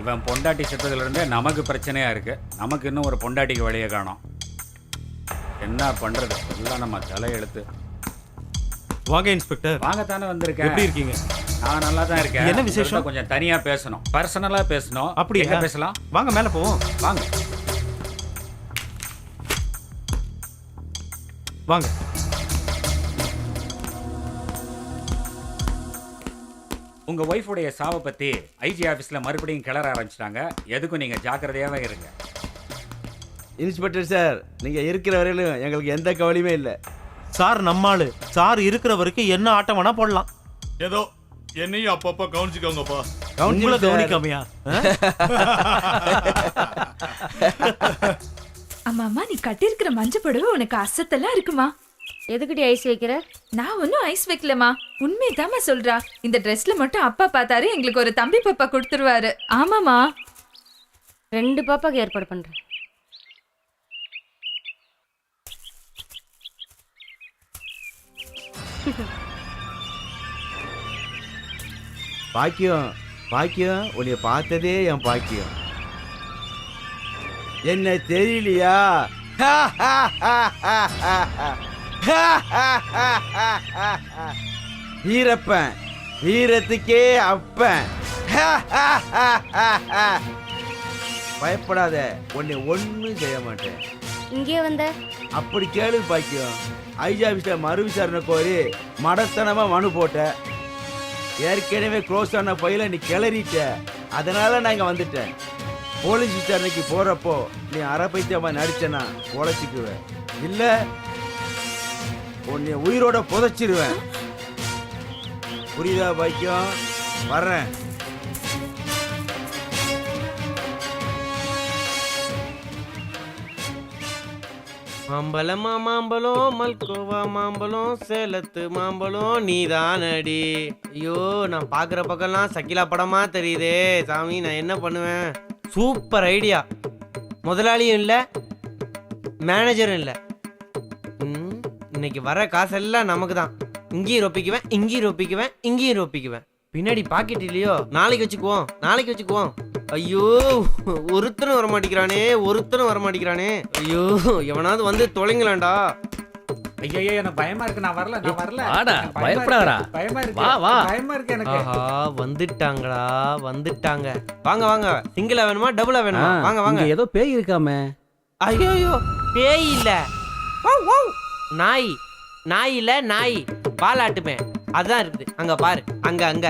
இவன் பொண்டாட்டி செத்ததுலேருந்தே நமக்கு பிரச்சனையாக இருக்குது. நமக்கு இன்னும் ஒரு பொண்டாட்டிக்கு வழியை காணோம். என்ன பண்ணுறது, எல்லாம் நம்ம தலையெழுத்து. வாங்க இன்ஸ்பெக்டர். வாங்கத்தானே வந்திருக்கேன். எப்படி இருக்கீங்க? நான் நல்லா தான் இருக்கேன். என்ன விசேஷம்? கொஞ்சம் தனியாக பேசணும், பர்சனலாக பேசணும். அப்படி எங்க பேசலாம்? வாங்க மேலே போவோம். வாங்க வாங்க. உங்கள் ஒய்ஃபுடைய சாவை பற்றி ஐஜி ஆஃபீஸில் மறுபடியும் கிளற ஆரம்பிச்சிட்டாங்க. எதுக்கும் நீங்கள் ஜாக்கிரதையாகவே இருங்க. இன்ஸ்பெக்டர் சார், நீங்க இருக்கிற வரையிலும் எங்களுக்கு எந்த கவலையுமே இல்லை சார். நம்மாளு சார் இருக்கிற வரைக்கும் என்ன ஆட்டம் வேணா போடலாம். ஏதோ என்னையும் அப்பப்ப கவனிச்சுக்கோங்கப்பா. உங்களை கவனிக்காமையா? அம்மா, நீ கட்டியிருக்கிற மஞ்சள் புடவை உனக்கு அசத்தெல்லாம் இருக்குமா? எதுக்கிட்ட ஐஸ் வைக்கிற? நான் ஒன்னும் ஐஸ் வைக்கலமா, உண்மைதாம்மா சொல்றா. இந்த ட்ரெஸ்ல மட்டும் அப்பா பார்த்தாரு எங்களுக்கு ஒரு தம்பி பாப்பா கொடுத்துருவாரு. ஆமாமா, 2 பாப்பாக்கு ஏற்பாடு பண்றேன். பாக்கியம் பாக்கியம், உன்னைய பார்த்ததே என் பாக்கியம். என்ன தெரியலையா? வீரப்பன், வீரத்துக்கே அப்பன். பயப்படாத, உன்னை ஒன்னும் செய்ய மாட்டேன். இங்கே வந்த அப்படி கேளு பாக்கியம். ஐஜி ஆபீஸ்ல மறு விசாரணை கோரி மடத்தனமா மனு போட்ட. ஏற்கனவே க்ளோஸ் ஆன பையில நீ கிளறிட்ட. அதனால நான் இங்க வந்துட்டேன். போலீஸ் விசாரணைக்கு போறப்போ நீ அரைப்பைத்தியமா நடிச்சனா பொழைச்சிக்குவேன், இல்ல உன்னை உயிரோட புதைச்சிருவேன். புரியுதா பாக்கியம்? வர்றேன். மாம்பழமா மாம்பழம், மல்கோவா மாம்பழம், சேலத்து மாம்பழம் நீதானடி. ஐயோ, நான் பாக்குற பக்கம்லாம் சக்கிலா படமா தெரியுதே சாமி, நான் என்ன பண்ணுவேன்? Super idea. முதலாளியும் இல்லை, மேனேஜரும் இல்லை. இன்னைக்கு வர காசெல்லாம் நமக்கு தான். இங்கேயும் ரொப்பிக்குவேன், இங்கேயும் ரொப்பிக்குவேன், இங்கேயும் ரொப்பிக்குவேன். பின்னாடி பாக்கெட் இல்லையோ, நாளைக்கு வச்சுக்குவோம், நாளைக்கு வச்சுக்குவோம். ஐயோ, ஒருத்தனும் வரமாட்டேங்கிறானே, ஒருத்தனும் வரமாட்டேங்கிறானே. ஐயோ, எவனாவது வந்து தொலைங்களாண்டா. ஐயோ, எனக்கு பயமா இருக்கு. நான் வரல, நான் வரல. வாடா, பயப்படாதடா. பயமா இருக்கு. வா வா. பயமா இருக்கு எனக்கு. ஆஹா, வந்துட்டாங்களா, வந்துட்டாங்க. வாங்க வாங்க. சிங்கிளா வேணுமா, டபுளா வேணுமா? வாங்க வாங்க. ஏதோ பேய் இருக்காமே. ஐயோ, பேய் இல்ல, நாய். நாய் இல்ல, நாய் பாலாட்டுமே, அதான் இருக்குது. அங்க பாரு, அங்க அங்க.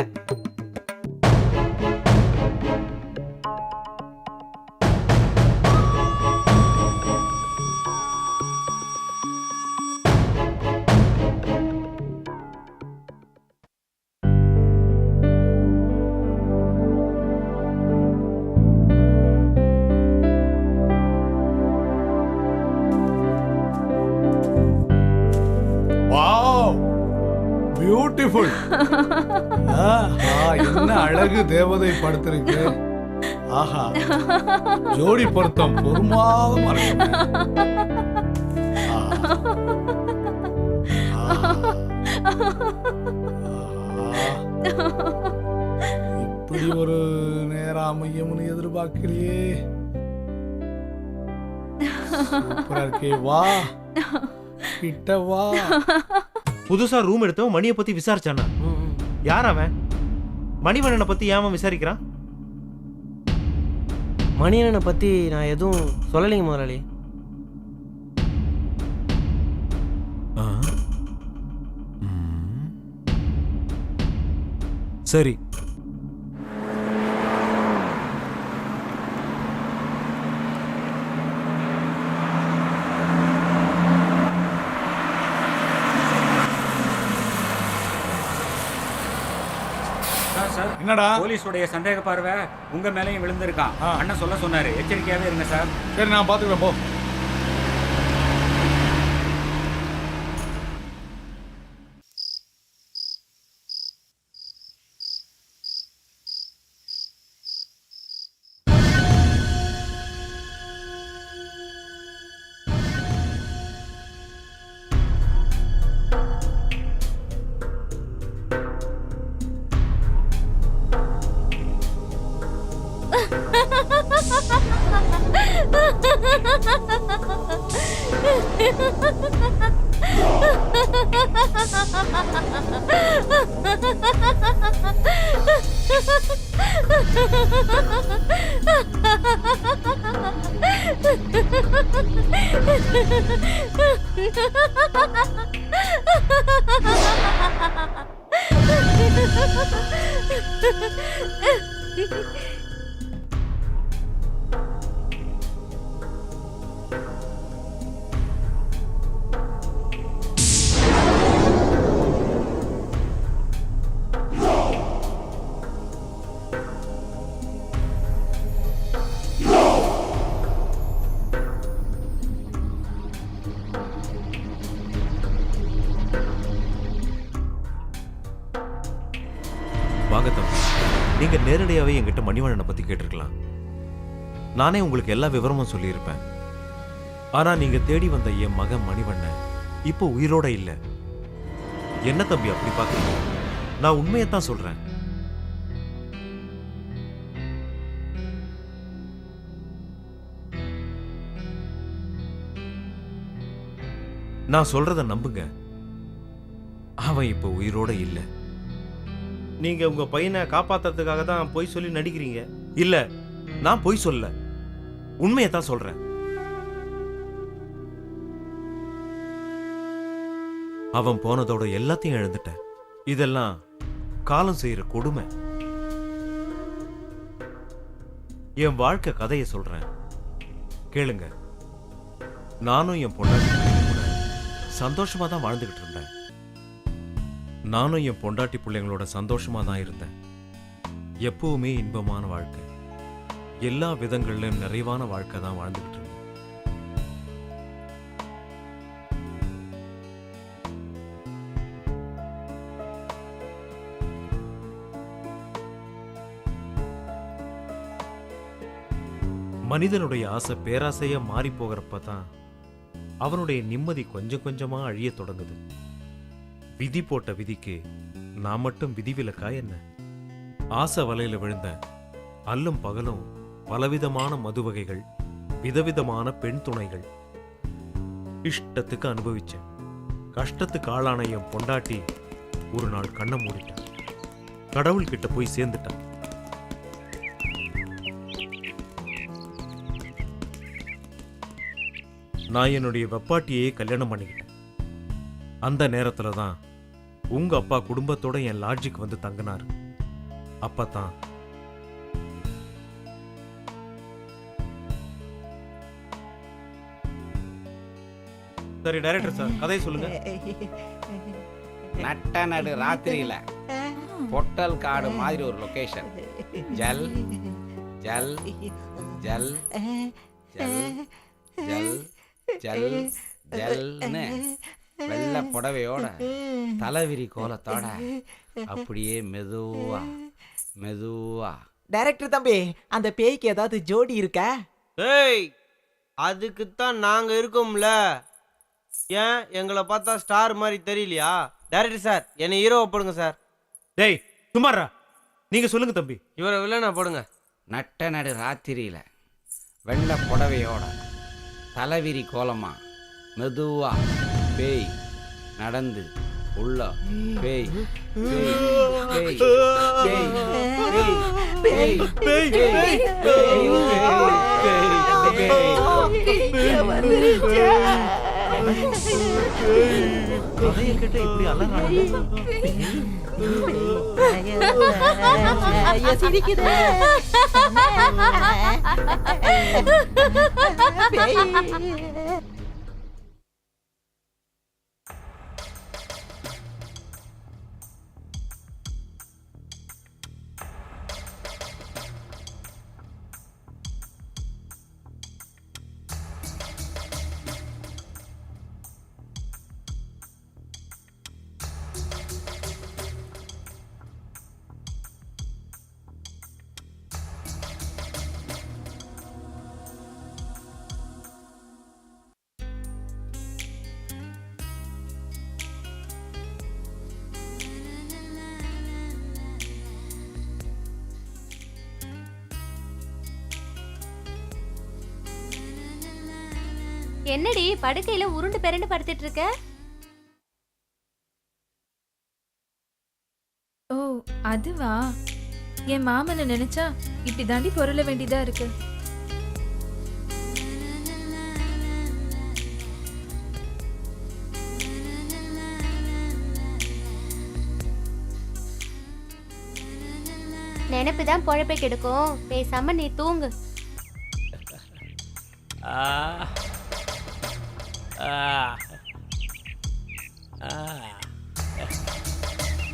பியூட்டிஃபுல். என்ன அழகு தேவதை படுத்திருக்கு. ஆஹா, ஜோடி பொருத்தம் பொறுமாதமா இருக்கு. இப்படி ஒரு நேரம் அமையும்னு எதிர்பார்க்கலையே. சூப்பரா இருக்கே. வா கிட்ட வா. புதுசா ரூம் எடுத்தவன் மணியை பத்தி விசாரிச்சானா? யார் அவன்? மணிவண்ணனை பத்தி ஏன் விசாரிக்கிறான்? மணியனை பத்தி நான் எதுவும் சொல்லலைங்க முதலாளி. சரி, என்னடா? போலீஸுடைய சந்தேக பார்வை உங்க மேலேயும் விழுந்திருக்கான். அண்ணன் சொல்ல சொன்னாரு, எச்சரிக்கையாவே இருங்க சார். சரி, நான் பாத்துக்கிறேன், போ. வாங்க தம்பி, நீங்க நேரடியாவே என்கிட்ட மணிவண்ணனை பத்தி கேட்டிருக்கலாம். நானே உங்களுக்கு எல்லா விவரமும் சொல்லியிருப்பேன். ஆனா நீங்க தேடி வந்த என் மகன் மணிவண்ணன் இப்போ உயிரோட இல்ல. என்ன தம்பி அப்படி பாக்குறீங்க? நான் உண்மையத்தான் சொல்றேன். நான் சொல்றத நம்புங்க. அவன் இப்போ உயிரோட இல்ல. நீங்க உங்க பையனை காப்பாத்துறதுக்காக தான் பொய் சொல்லி நடிக்கிறீங்க. இல்ல, நான் பொய் சொல்ல, உண்மையத்தான் சொல்றேன். அவன் போனதோட எல்லாத்தையும் இழந்துட்டேன். இதெல்லாம் காலம் செய்யற கொடுமை. என் வாழ்க்கை கதையை சொல்றேன், கேளுங்க. நானும் என் பொண்டாட்டி கூட சந்தோஷமா தான் வாழ்ந்துகிட்டு இருந்தேன். நானும் என் பொண்டாட்டி பிள்ளைங்களோட சந்தோஷமா தான் இருந்தேன். எப்பவுமே இன்பமான வாழ்க்கை, எல்லா விதங்களிலும் நிறைவான வாழ்க்கை தான் வாழ்ந்துகிட்டு இருந்தேன். மனிதனுடைய ஆசை பேராசையா மாறி போகிறப்ப தான் அவனுடைய நிம்மதி கொஞ்சம் கொஞ்சமா அழிய தொடங்குது. விதி போட்ட விதிக்கு நான் மட்டும் விதிவிலக்கா என்ன? ஆசை வலையில விழுந்த அல்லும் பகலும் பலவிதமான மது வகைகள், விதவிதமான பெண் துணைகள் இஷ்டத்துக்கு அனுபவிச்சேன். கஷ்டத்துக்கு ஆளான என் பொண்டாட்டி ஒரு நாள் கண்ணை மூடிட்டான். கடவுள் கிட்ட போய் சேர்ந்துட்டான். நான் என்னுடைய வெப்பாட்டியே கல்யாணம் பண்ணிக்கிட்டேன். அந்த நேரத்துல தான் உங்க அப்பா குடும்பத்தோட என் லாட்ஜுக்கு வந்து தங்கினார். அப்பதான் சரி டைரக்டர் சார், கதையை சொல்லுங்க. நட்ட நடு ராத்திரியில பொட்டல் காடு மாதிரி ஒரு லொகேஷன். ஜல் ஜல் ஜல் ஜல் ஜல் ஜல் ஜல்னு வெள்ளை புடவையோட தலைவிரி கோலத்தோட அப்படியே மெதுவா மெதுவா. டைரக்டர் தம்பி, அந்த பேய்க்கு ஏதாவது ஜோடி இருக்கா? ஏய், அதுக்குத்தான் நாங்க இருக்கோம்ல. ஏன் எங்களை பார்த்தா ஸ்டார் மாதிரி தெரியலையா? டைரக்டர் சார், என்னை ஹீரோவை போடுங்க சார். டேய் சுமாரா, நீங்க சொல்லுங்க தம்பி. இவரை வில்லனா போடுங்க. நட்ட நடு ராத்திரியில வெள்ளை புடவையோட தலைவிரி கோலமா மெதுவா பேய் நடந்து உள்ள பேய் பேய் பேய் பேய் பேய் பேய் பேய் கதையை கேட்ட இப்படி அலறாங்க. சிரிக்குது. என்னடி படுக்கையில உருண்டு பெரண்டு படுத்துட்டு இருக்க? ஓ அதுவா, என் மாமனை நினைச்சா இப்படி தாண்டி பொருள வேண்டியதா இருக்கு. நினைப்புதான் பொழப்பை கெடுக்கும். பேசாம நீ தூங்கு.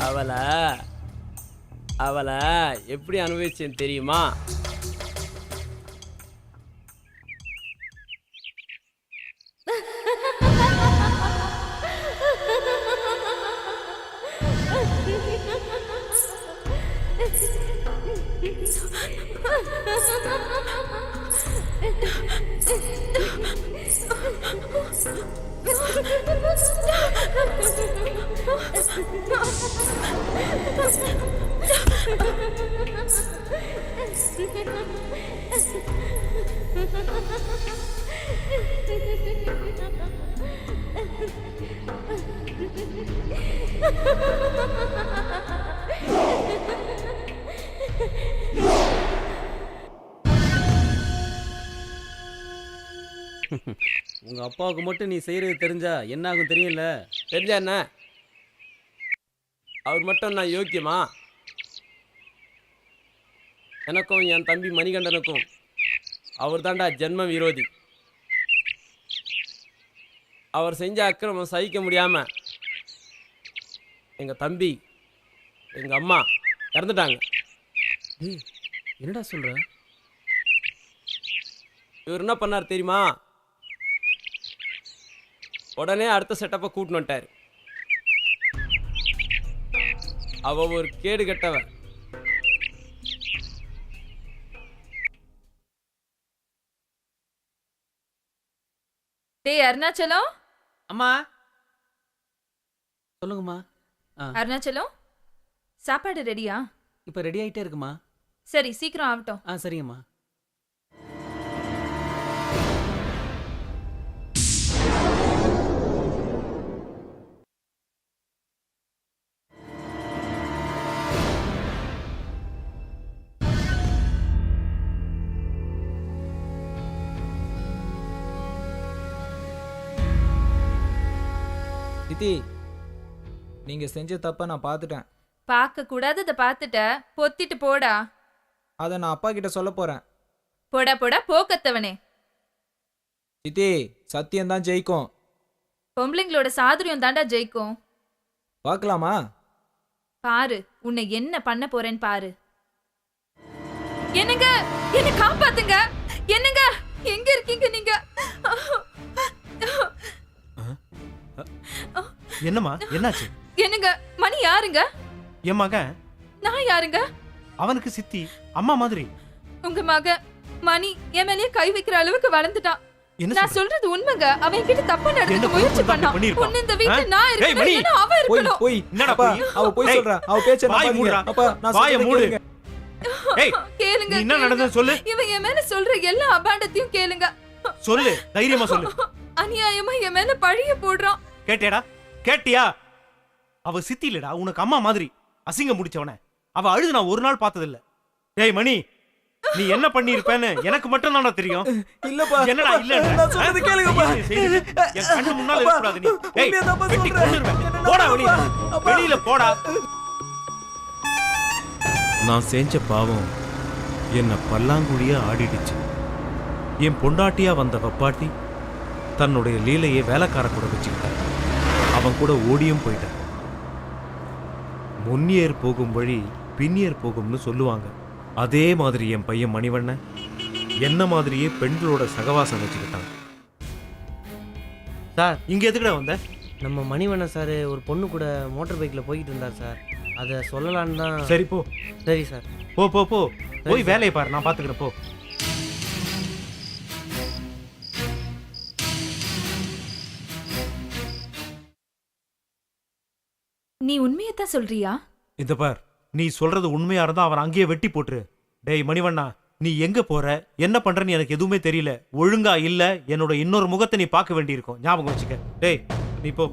அவளை எப்படி அனுபவிச்சேன்னு தெரியுமா? உங்க அப்பாவுக்கு மட்டும் நீ செய்யறது தெரிஞ்சா என்ன ஆகும் தெரியும்ல? தெரிஞ்சா என்ன? அவர் மட்டும் நான் யோக்கியமா? எனக்கும் என் தம்பி மணிகண்டனுக்கும் அவர் தாண்டா ஜென்ம விரோதி. அவர் செஞ்ச அக்கிரமம் சகிக்க முடியாம எங்க தம்பி எங்க அம்மா இறந்துட்டாங்க. என்னடா சொல்ற? இவர் என்ன பண்ணார் தெரியுமா? உடனே அடுத்த செட்டப்பை கூட்டின்னு வந்துட்டார். அவ ஒரு கேடு கெட்டவ. டேய் அருணாச்சலம். அம்மா சொல்லுங்கம்மா. அருணாச்சலம், சாப்பாடு ரெடியா? இப்போ ரெடி ஆயிட்டே இருக்குமா? சரி சீக்கிரம் ஆகட்டும். சரிங்கம்மா. சித்தி, நீங்க செஞ்ச தப்ப நான் பார்த்துட்டேன். பார்க்க கூடாததை பார்த்துட்ட, பொத்திட்டு போடா. அதை நான் அப்பா கிட்ட சொல்ல போறேன். போடா போடா போக்கத்தவனே. சித்தி, சத்தியம் தான் ஜெயிக்கும். பொம்பளைங்களோட சாதுரியம் தாண்டா ஜெயிக்கும். பார்க்கலாமா? பாரு உன்னை என்ன பண்ண போறேன்னு பாரு. என்னங்க, என்ன காப்பாத்துங்க. என்னங்க, எங்க இருக்கீங்க நீங்க? என்னம்மா என்னாச்சு? என்னங்க, மணி யாருங்க? என் மகன். நான் யாருங்க? அவனுக்கு சித்தி அம்மா மாதிரி. உங்க மக மணி என் மேலேயே கை வைக்கிற அளவுக்கு வளர்ந்துட்டான். நான் சொல்றது உண்மைங்க. அவன் கிட்ட தப்பா நடந்துக்க முயற்சி பண்ணான். உன்ன இந்த வீட்ல நான் இருக்கேன், ஏன்னா அவ இருக்கணும். போய் என்னடா போய்? அவ போய் சொல்றா. அவ பேச்ச நம்பாதீங்க. அப்பா நான் வாயை மூடு. ஏய் கேளுங்க. என்ன நடந்தது சொல்லு. இவன் என் மேல சொல்ற எல்லா அபாண்டத்தையும் கேளுங்க. சொல்லு, தைரியமா சொல்லு. அநியாயமா என் மேல பழிய போடுறான். கேட்டியாடா? கேட்டியா? அவ சித்தி இல்லடா, உனக்கு அம்மா மாதிரி. அசிங்க முடிச்சவன. அவ அழுது நான் ஒரு நாள் பார்த்ததில்ல. ஏய் மணி, நீ என்ன பண்ணிருப்பேன்னு எனக்கு மட்டும் தானே தெரியும். இல்லப்பா, என்னடா இல்ல? நான் சொல்றது கேளுங்கப்பா. என் கண்ணு முன்னால இருக்க கூடாது நீ. ஏய் வெட்டி கொன்னுருவேன். போடா வெளிய. வெளியில போடா. நான் செஞ்ச பாவம் என்ன பல்லாங்குழியா ஆடிடுச்சு. என் பொண்டாட்டியா வந்த வப்பாட்டி தன்னுடைய லீலையை வேலைக்கார கூட வச்சுக்கிட்டான். அவன் கூட ஓடியும் போயிட்டான். முன்னியர் போகும் வழி பின்னியர் போகும்னு சொல்லுவாங்க. அதே மாதிரி என் பையன் மணிவண்ணன் என்ன மாதிரியே பெண்களோட சகவாசம் வச்சுக்கிட்டான். சார், இங்க எதுக்குடா வந்த? நம்ம மணிவண்ணன் சார் ஒரு பொண்ணு கூட மோட்டார் பைக்கில் போய்கிட்டு இருந்தார் சார். அதை சொல்லலான்னு தான். சரி போ. சரி சார். போ போ போ. போய் வேலையை பாரு, நான் பார்த்துக்கிறேன். போ. நீ உண்மையத்தான் சொல்றியா? இந்த பார், நீ சொல்றது உண்மையா இருந்தா அவன் அங்கேயே வெட்டி போட்டுரு. டேய் மணிவண்ணா, நீ எங்க போற என்ன பண்றன்னு எனக்கு எதுவுமே தெரியல. ஒழுங்கா இல்ல என்னோட இன்னொரு முகத்தை நீ பார்க்க வேண்டியிருக்கும். ஞாபகம் வச்சுக்க. டேய் நீ போ.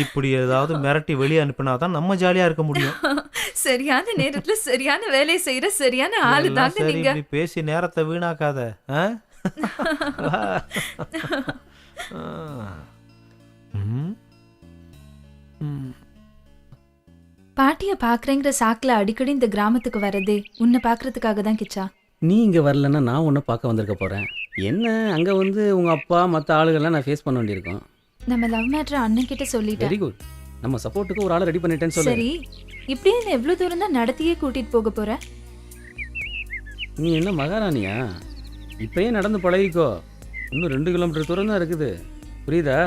இப்படி ஏதாவது மிரட்டி வெளியே அனுப்பினாதான் நம்ம ஜாலியா இருக்க முடியும். சரியான நேரத்துல சரியான வேலையை செய்யற சரியான ஆளு எல்லாம் தாங்க சரி, நீங்க. இப்படி பேசி நேரத்தை வீணாக்காத. ஆ? ம். ம். பாட்டிய பாக்குறேங்கிற சாக்குல அடிக்கடி இந்த கிராமத்துக்கு வரதே உன்னை பாக்குறதுக்காக தான் கிச்சா. நீ இங்கே வரலன்னா நான் ஒன்றும் பார்க்க வந்திருக்க போகிறேன். என்ன அங்கே வந்து உங்கள் அப்பா மற்ற ஆளுகள்லாம் நான் ஃபேஸ் பண்ண வேண்டியிருக்கோம். நம்ம லவ் மேட்ரு அண்ணன் கிட்ட சொல்லிட்டேன். Very good. நம்ம சப்போர்ட்டுக்கு ஒரு ஆளை ரெடி பண்ணிட்டேன்னு சொல்லு. சரி, இப்படியே என்ன எவ்வளவு தூரம் தான் நடத்தியே கூட்டிட்டு போக போற? நீ என்ன மகாராணியா? இப்பயே நடந்து பழகிக்கோ. இன்னும் 2 கிலோமீட்டர் தூரம் தான் இருக்குது. புரியுதா?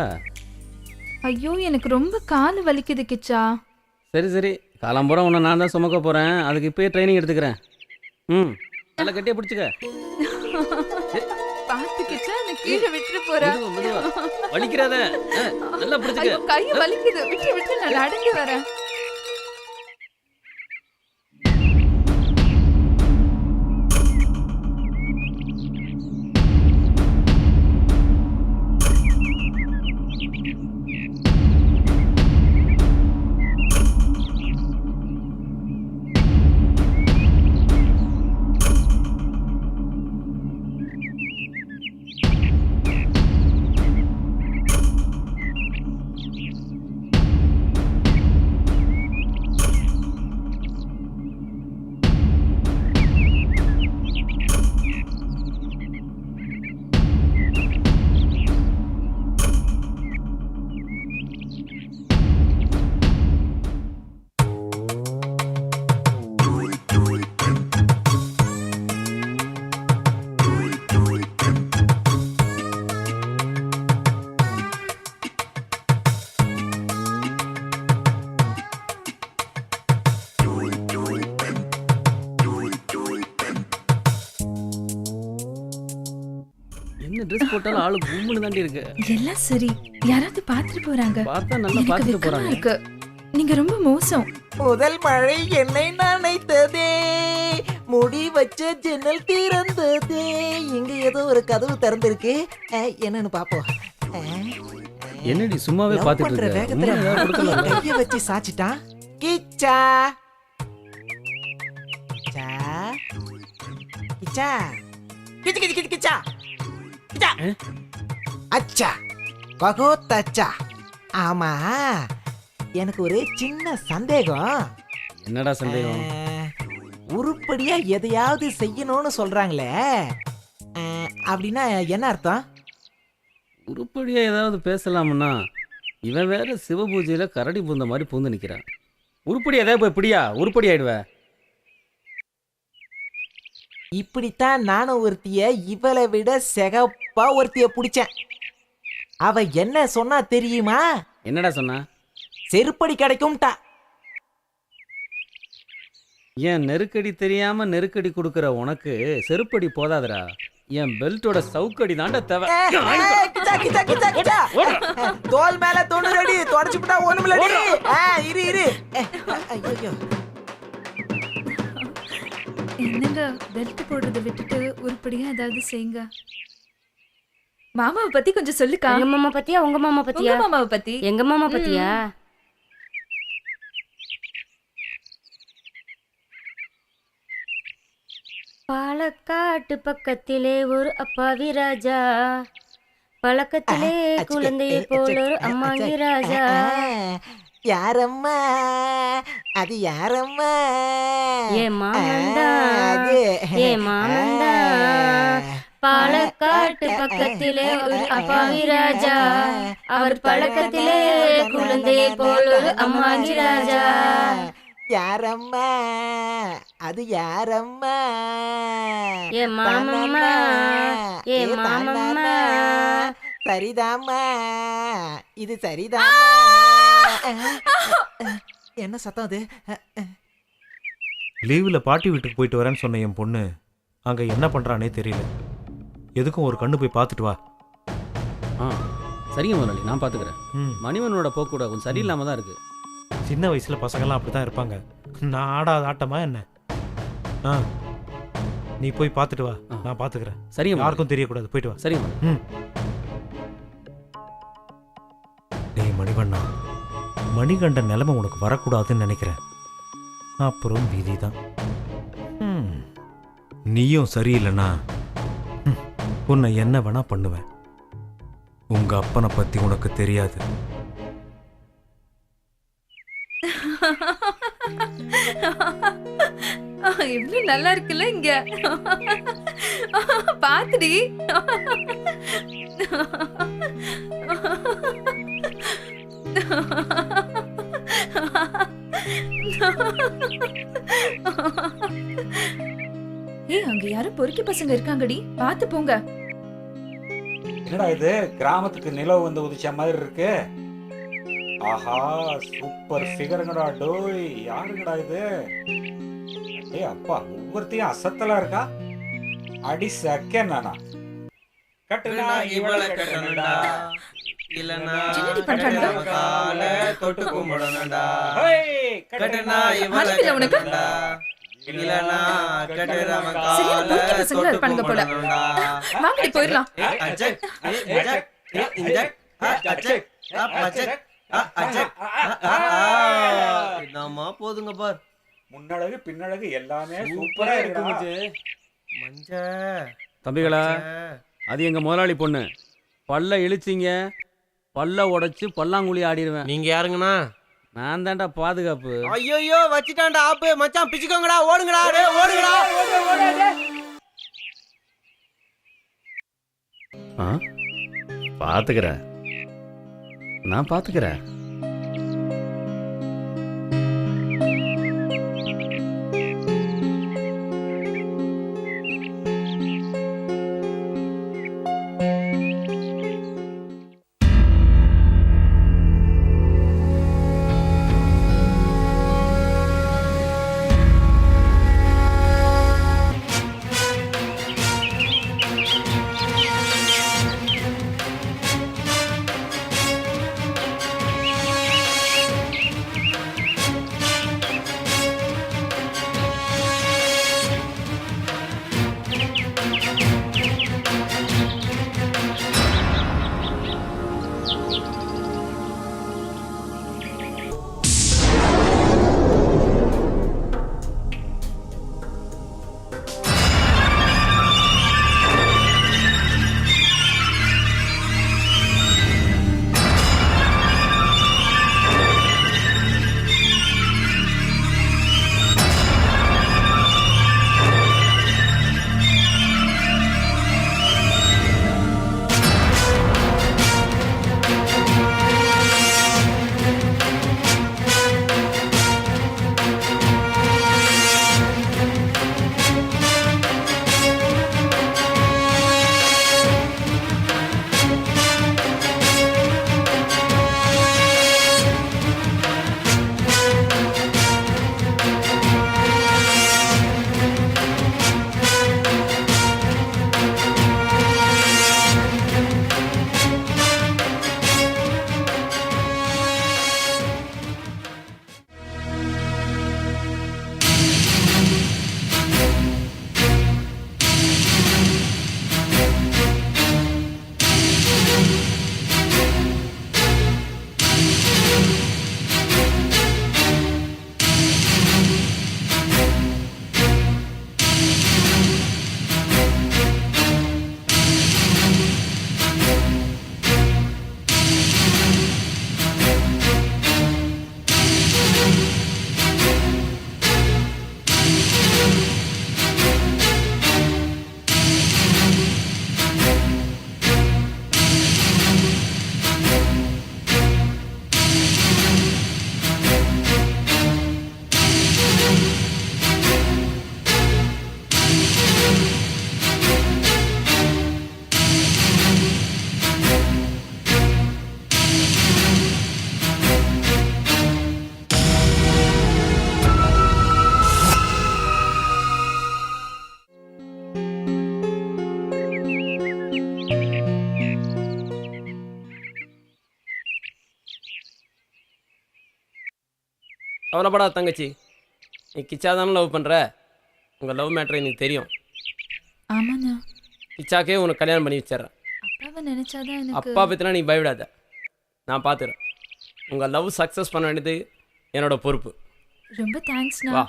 ஐயோ, எனக்கு ரொம்ப கால் வலிக்குது கிச்சா. சரி சரி, காலம்புறம் உன்னை நான் தான் சுமக்க போகிறேன். அதுக்கு இப்பயே ட்ரைனிங் எடுத்துக்கிறேன். ம், நல்லா கட்டியாக பிடிச்சிக்க. பாத்து கிச்சா, நான் கீழே விட்டுட்டு போறேன். மெதுவா, வலிக்கிறாத. நல்லா பிடிச்சிக்க. ஐயோ, கை வலிக்குது. விட்டு விட்டு நான் நடந்து வரேன். என்ன ட்ரெஸ் போட்டாலும் ஆளு கும்முன்னு தாண்டி இருக்கு. எல்லாம் சரி, யாராவது பாத்துட்டு போறாங்க. பார்த்தா நல்லா எனக்கு பார்த்துட்டு வெக்கமா போறாங்க. இருக்கு. நீங்க ரொம்ப மோசம். முதல் மழை என்னை நனைத்ததே, முடி வச்ச ஜன்னல் திறந்ததே. இங்க ஏதோ ஒரு கதவு திறந்திருக்கு. என்னன்னு பாப்போம். என்னடி சும்மாவே Love பார்த்துட்டு பண்ற இருக்க? வேகத்துல உண்மையா கொடுக்கலாம். கைய வச்சு சாச்சிட்டான். கிச்சா கிச்சா கிச்சா கிச்சு கிச்சு கிச்சு கிச்சா கிச்சா. அச்சா பகோத் அச்சா. ஆமா, எனக்கு ஒரு சின்ன சந்தேகம். என்னடா சந்தேகம்? உருப்படியா எதையாவது செய்யணும்னு சொல்றாங்களே, அப்படின்னா என்ன அர்த்தம்? உருப்படியா ஏதாவது பேசலாம்னா இவன் வேற சிவபூஜையில கரடி பூந்த மாதிரி பூந்து நிக்கிறான். உருப்படி ஏதாவது போய் பிடியா, உருப்படி ஆயிடுவ. இப்படித்தான் நானும் ஒருத்திய இவளை விட செகப்பா ஒருத்திய பிடிச்சேன். அவ என்ன சொன்னா தெரியுமா? என்னடா சொன்னா? செருப்படி கிடைக்கும்டா. என் நெருக்கடி தெரியாம நெருக்கடி கொடுக்கற உனக்கு செருப்படி போதாதடா. என் பெல்ட்டோட சவுக்கடி தாண்டா தேவை. கிச்சா, கிச்சா, கிச்சா, கிச்சா. தோல் மேல 90 அடி தொடச்சுட்டா ஒண்ணுமில்லடி. இரு இரு. ஐயோ, என்னங்க பெல்ட் போடுறத விட்டுட்டு உருப்படியா ஏதாவது செய்யுங்க. மாமாவை பத்தி கொஞ்சம் சொல்லுக்கா. எங்க மாமா பத்தியா உங்க மாமா பத்தியா? உங்க மாமாவை பத்தி. எங்க மாமா பத்தியா? பாலக்காட்டு பக்கத்திலே ஒரு அப்பாவி ராஜா, பழக்கத்திலே குழந்தையை போல ஒரு அம்மாங்கி ராஜா. யாரம்மா அது? யாரம்மா? ஏ மாமந்தா, ஏ மாமந்தா, பாலக்காட்டு பக்கத்திலே ஒரு அப்பாவி ராஜா, அவர் பழக்கத்திலே குழந்தையை போல ஒரு அம்மாங்கி ராஜா. யாரம்மா அது? யாரம்மா? ஏ மாமம்மா, ஏ மாமம்மா. சரிதாம்மா, இது சரிதாம்மா. என்ன சத்தம் அது? லீவ்ல பாட்டி வீட்டுக்கு போயிட்டு வரேன்னு சொன்ன என் பொண்ணு அங்க என்ன பண்றானே தெரியல. எதுக்கும் ஒரு கண்ணு போய் பார்த்துட்டு வா. சரிங்க முதலாளி, நான் பார்த்துக்கிறேன். ம். மணிவனோட போக்கு கூட கொஞ்சம் சரியில்லாம தான் இருக்கு. சின்ன வயசுல பசங்கள்லாம் அப்படிதான் இருப்பாங்க. நான் ஆடாத ஆட்டமா என்ன? ஆ, நீ போய் பார்த்துட்டு வா, நான் பார்த்துக்கிறேன். சரிங்க முதலாளி. யாருக்கும் தெரியக்கூடாது, போயிட்டு வா. சரிங்க முதலாளி. ம். டேய் மணிவண்ணா, மணிகண்டன் நிலைமை உனக்கு வரக்கூடாதுன்னு நினைக்கிறேன். அப்புறம் விதி தான். நீயும் சரியில்லைனா உன்னை என்ன வேணா பண்ணுவேன். உங்க அப்பனை பத்தி உனக்கு தெரியாது. இவ்வளவு நல்லா இருக்குல்ல இங்க. பாத்துடி. ஏய், அங்க யாரும் பொறுக்கி பசங்க இருக்காங்கடி, பாத்து போங்க. என்னடா இது, கிராமத்துக்கு நிலவு வந்து உதிச்ச மாதிரி இருக்கு. ஆஹா, சூப்பர் ஃபிகருங்கடா. டோய், யாருங்கடா இது? ஏய் அப்பா, ஒவ்வொருத்தையும் அசத்தலா இருக்கா. அடி சக்க நானா கட்டுனா இவள கட்டணும்டா, இல்லனா என்னடி பண்றாங்க? கால தொட்டு கும்பிடணும்டா. ஹேய், கட்டுனா இவள அறிவில்ல உனக்கு? கட்டணும்டா, இல்லனா கட்டுறவன் சரியான கால பொறுக்கி பசங்களா தொட்டு இருப்பானுங்க போல. கும்பிடணும்டா. வாங்கடி போயிடலாம். அஜக் அஜக் இந்தக் அஜக் அஜக் அஜக். என்னம்மா போதுங்க பார். முன்னழகு பின்னழகு எல்லாமே சூப்பரா இருக்கு மச்சி. மஞ்ச தம்பிகளா, அது எங்க முதலாளி பொண்ணு. பல்ல இழிச்சிங்க, பல்ல உடைச்சு பல்லாங்குழி ஆடிடுவேன். நீங்க யாருங்கண்ணா? நான் தான்டா பாதுகாப்பு. ஐயோ வச்சிட்டான்டா ஆப்பு. மச்சான் பிச்சுக்கோங்கடா, ஓடுங்கடா, டேய் ஓடுங்கடா. பாத்துக்கிறேன், நான் பாத்துக்கிறேன். கவலைப்படாத தங்கச்சி, நீ கிச்சா தானே லவ் பண்ணுற, உங்கள் லவ் மேட்ரு எனக்கு தெரியும். ஆமாண்ணா. கிச்சாக்கே உனக்கு கல்யாணம் பண்ணி வச்சிட்றேன். அப்பாவை நினைச்சாதான் எனக்கு. அப்பா பற்றினா நீ பயப்படாத, நான் பார்த்துக்கிறேன். உங்கள் லவ் சக்ஸஸ் பண்ண வேண்டியது என்னோட பொறுப்பு. ரொம்ப தேங்க்ஸ்ண்ணா. வா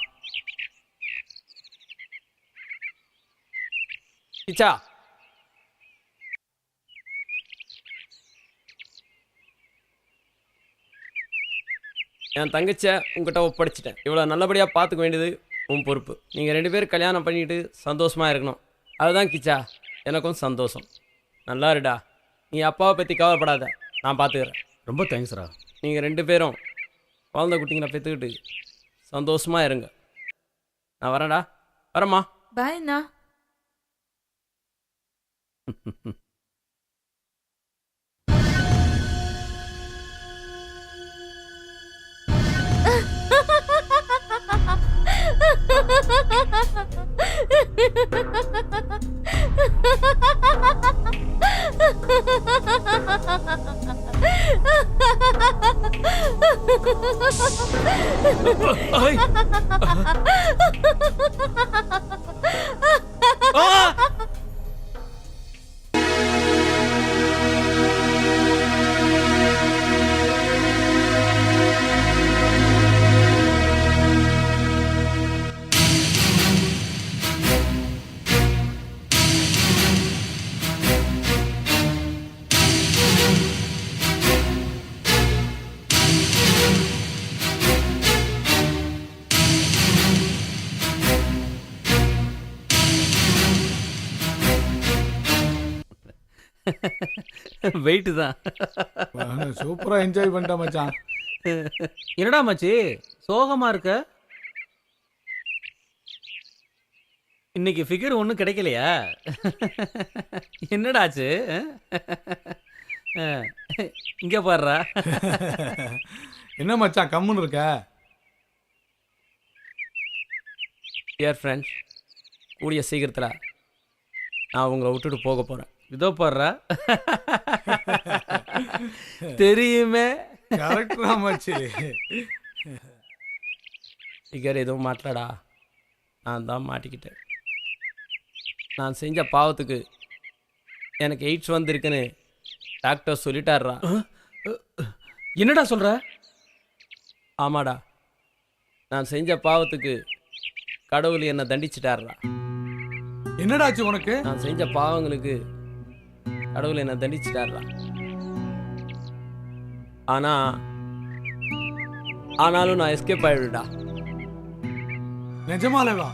கிச்சா. என் தங்கச்சியை உங்ககிட்ட ஒப்படைச்சிட்டேன். இவ்வளோ நல்லபடியாக பார்த்துக்க வேண்டியது உன் பொறுப்பு. நீங்கள் 2 பேரும் கல்யாணம் பண்ணிட்டு சந்தோஷமாக இருக்கணும். அதுதான் கிச்சா எனக்கும் சந்தோஷம். நல்லா இருடா, நீ அப்பாவை பற்றி கவலைப்படாத, நான் பார்த்துக்கிறேன். ரொம்ப தேங்க்ஸ்ரா. நீங்கள் 2 பேரும் குழந்தை குட்டிங்களை பெற்றுக்கிட்டு சந்தோஷமாக இருங்க. நான் வரேன்டா, வரேம்மா. பாய் அண்ணா. வெயிட்டு தான். சூப்பரா என்ஜாய் பண்ணிட்டேன் மச்சான். என்னடா மச்சி சோகமா இருக்க? இன்னைக்கு ஃபிகர் ஒன்றும் கிடைக்கலையா? என்னடாச்சு? இங்க பாடுறா. என்ன மச்சான் கம்முன்னு இருக்க? டியர் ஃப்ரெண்ட்ஸ், கூடிய சீக்கிரத்தில் நான் உங்களை விட்டுட்டு போக போகிறேன். இதோ பாடுறா. தெரியுமே. கரெக்டா மச்சி. ஃபிகர் எதுவும் மாட்டலடா, நான் தான் மாட்டிக்கிட்டேன். நான் செஞ்ச பாவத்துக்கு எனக்கு எய்ட்ஸ் வந்திருக்குன்னு டாக்டர் சொல்லிட்டாருடா. என்னடா சொல்ற? ஆமாடா, நான் செஞ்ச பாவத்துக்கு கடவுள் என்னை தண்டிச்சிட்டாருடா. என்னடாச்சு உனக்கு? நான் செஞ்ச பாவங்களுக்கு கடவுள் என்னை தண்டிச்சிட்டாருடா. ஆனாலும் நான் எஸ்கேப் ஆயிடுடா. நிஜமாலேவா?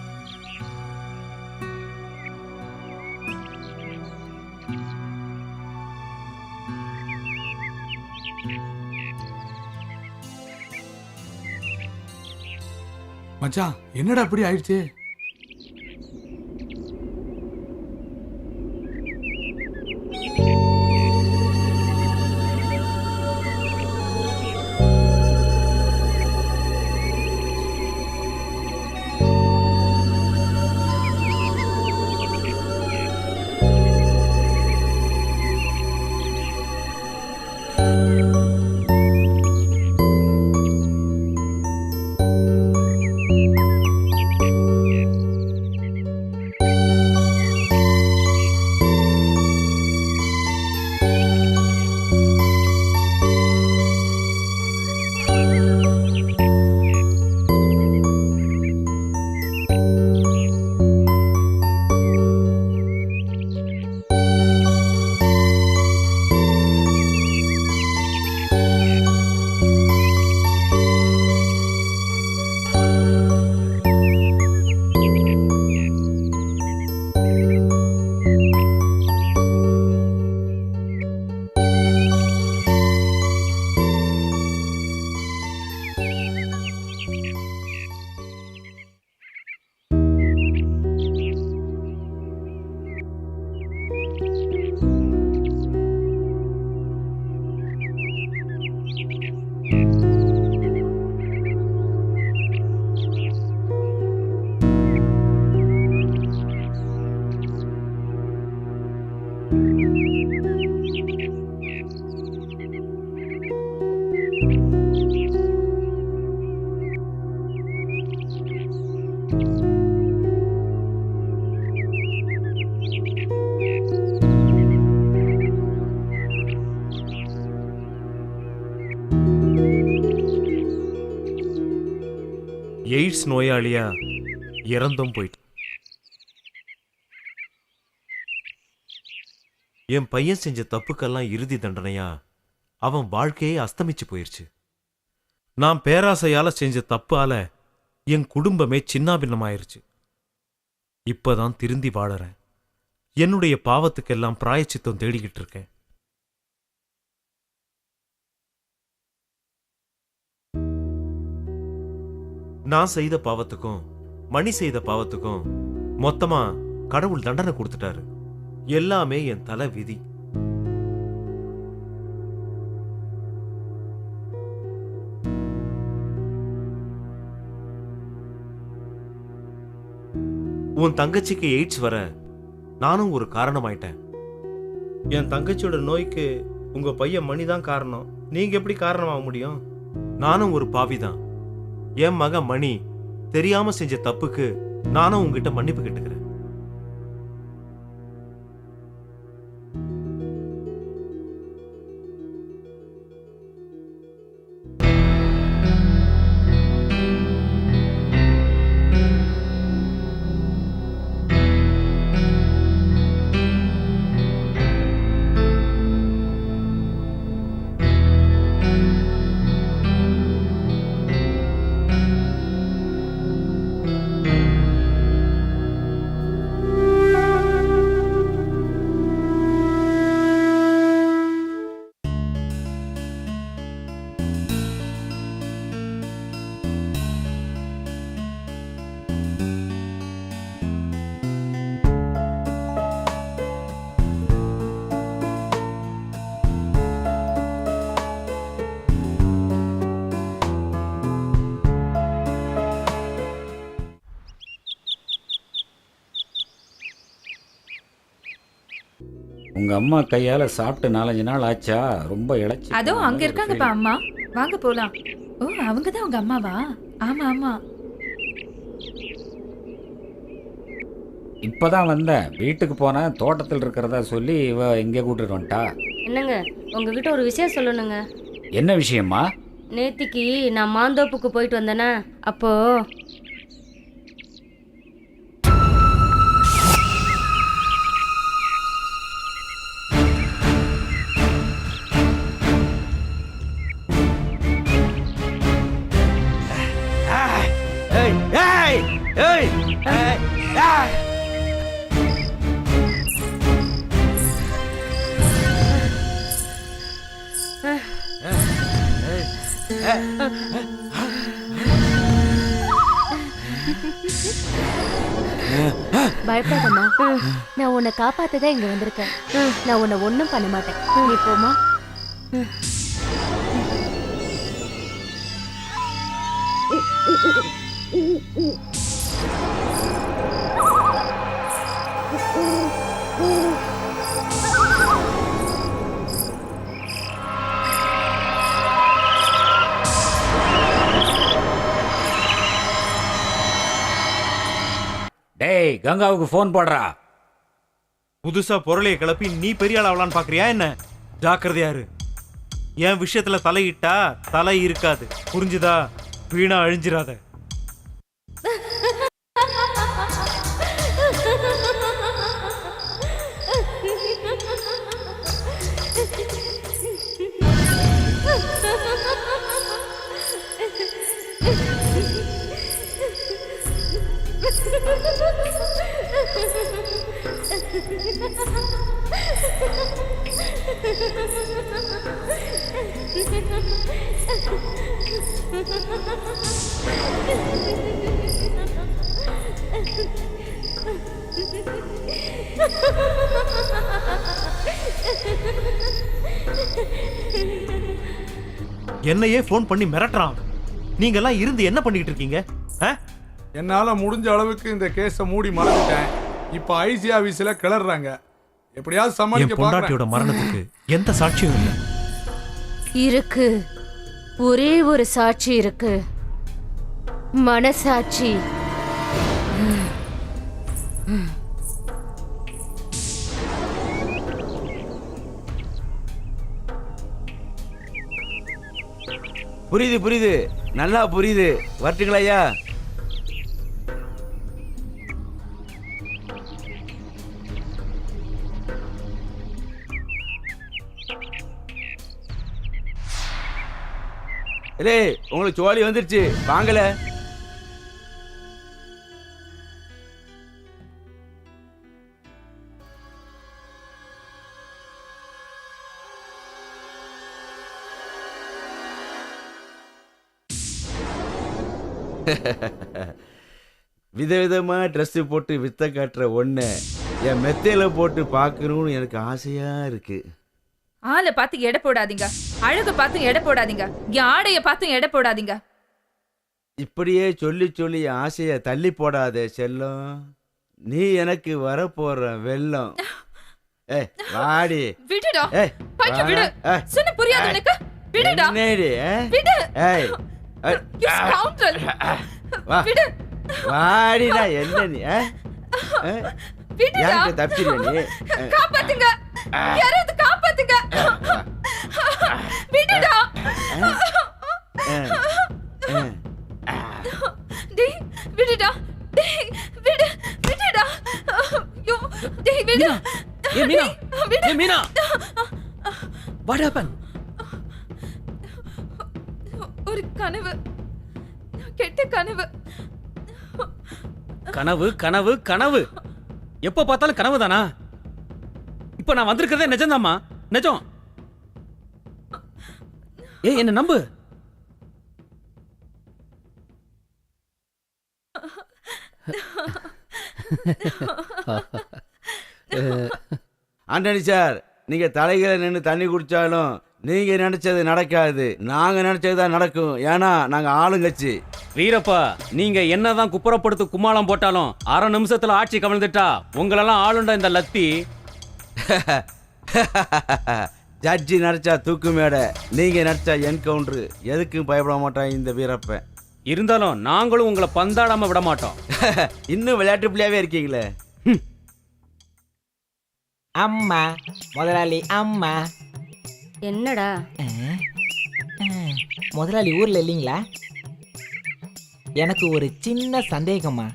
மச்சான் என்னடா இப்படி ஆயிடுச்சு? எய்ட்ஸ் நோயாளியா இறந்தும் போயிட்டு. என் பையன் செஞ்ச தப்புக்கெல்லாம் இறுதி தண்டனையா அவன் வாழ்க்கையே அஸ்தமிச்சு போயிருச்சு. நான் பேராசையால செஞ்ச தப்பால என் குடும்பமே சின்னாபின்னமாயிருச்சு. இப்பதான் திருந்தி வாழறேன். என்னுடைய பாவத்துக்கெல்லாம் பிராயச்சித்தம் தேடிக்கிட்டு இருக்கேன். நான் செய்த பாவத்துக்கும் மணி செய்த பாவத்துக்கும் மொத்தமா கடவுள் தண்டனை கொடுத்துட்டாரு. எல்லாமே என் தலை விதி. உன் தங்கச்சிக்கு எய்ட்ஸ் வர நானும் ஒரு காரணமாயிட்டேன். என் தங்கச்சியோட நோய்க்கு உங்க பையன் மணிதான் காரணம். நீங்க எப்படி காரணமாக முடியும்? நானும் ஒரு பாவிதான். என் மக மணி தெரியாம செஞ்ச தப்புக்கு நானும் உங்ககிட்ட மன்னிப்பு கேட்டுக்கிறேன். உங்க அம்மா கையால சாப்பிட்டு 4-5 நாள் ஆச்சா? ரொம்ப இழைச்சி. அதோ அங்க இருக்காங்கப்பா அம்மா, வாங்க போலாம். ஓ, அவங்கதான் உங்க அம்மாவா? ஆமா ஆமா. இப்பதான் வந்தேன். வீட்டுக்கு போனேன், தோட்டத்தில் இருக்கிறதா சொல்லி இவ இங்கே கூட்டிட்டு வந்துட்டா. என்னங்க, உங்ககிட்ட ஒரு விஷயம் சொல்லணுங்க. என்ன விஷயமா? நேத்திக்கு நான் மாந்தோப்புக்கு போயிட்டு வந்தேனா, அப்போ பயப்படாதம்மா, நான் உன்னை காப்பாத்ததான் இங்க வந்திருக்கேன். நான் உன்னை ஒண்ணும் பண்ண மாட்டேன். நீ போமா. டேய், கங்காவுக்கு ஃபோன் போடுறா. புதுசா பொருளைய கிளப்பி நீ பெரிய ஆள் ஆகலான்னு பாக்குறியா என்ன? ஜாக்கிரதையா இரு. என் விஷயத்துல தலையிட்டா தலை இருக்காது, புரிஞ்சுதா? வீணா அழிஞ்சிராத. என்னையே போன் பண்ணி மிரட்டுறான். நீங்க எல்லாம் இருந்து என்ன பண்ணிட்டு இருக்கீங்க? என்னால முடிஞ்ச அளவுக்கு இந்த கேஸ மூடி மறந்துட்டேன். இப்ப ஐசி ஆபீஸ்ல கிளறாங்க. எப்படியாவது சமாளிக்க பாக்குறேன். பொண்டாட்டியோட மரணத்துக்கு எந்த சாட்சியும் இல்லை. இருக்கு, ஒரே ஒரு சாட்சி இருக்கு, மனசாட்சி. புரியுது புரியுது, நல்லா புரியுது. வரட்டுங்களா ஐயா? டேய் உங்களுக்கு சோழி வந்துருச்சு வாங்கல. விதவிதமா ட்ரெஸ் போட்டு வித்த காட்டுற ஒண்ணு என் மெத்தையில போட்டு பார்க்கணும்னு எனக்கு ஆசையா இருக்கு. ஆளை பார்த்து எடை போடாதீங்க, அழகு பார்த்து எடை போடாதீங்க, என் ஆடைய பார்த்து எடை போடாதீங்க. இப்படியே சொல்லி சொல்லி ஆசைய தள்ளி போடாதே செல்லம். நீ எனக்கு வரப்போற வெள்ளம். ஏய் வாடி. விடுடா. ஏய் பைக்க விடு. சொன்ன புரியாது உனக்கு? விடுடா. என்னடி? விடு. ஏய் You scoundrel. வா. விடு. வாடிடா. என்ன நீ? விடுடா. யாருக்கு தப்பிடுற நீ? காப்பாத்துங்க. யாராவது காப்பாத்துங்க. விடுடா. டேய் விடுடா. டேய் விடு. விடுடா. யோ டேய் விடு. ஏ மீனா. ஏ மீனா. What happened? ஒரு கனவு. கெட்ட கனவு. கனவு கனவு கனவு. எப்போ பார்த்தாலும் கனவு தானா? இப்போ நான் வந்திருக்கிறதே நிஜம்தாம்மா, நிஜம். ஏய் என்ன நம்பு. ஆண்டனி சார், நீங்க தலைகளை நின்று தண்ணி குடிச்சாலும் நீங்க நினைச்சது நடக்காது, நாங்க நினைச்சதுதான் நடக்கும். ஏன்னா நாங்க ஆளுங்கட்சி. வீரப்பா, நீங்க என்னதான் குப்புறப்படுத்து கும்மாளம் போட்டாலும் அரை நிமிஷத்துல ஆட்சி கவிழ்ந்துட்டா உங்களெல்லாம் ஆளுண்ட இந்த லத்தி. ஜட்ஜி நடிச்சா தூக்கு மேடை, நீங்க நடிச்சா என்கவுண்டர். எதுக்கும் பயப்பட மாட்டான் இந்த வீரப்பன். இருந்தாலும் நாங்களும் உங்களை பந்தாடாம விட மாட்டோம். இன்னும் விளையாட்டு பிள்ளையாவே இருக்கீங்களே. அம்மா முதலாளி அம்மா. என்னடா? முதலாளி ஊர்ல இல்லைங்களா? எனக்கு ஒரு சின்ன சந்தேகம்மா.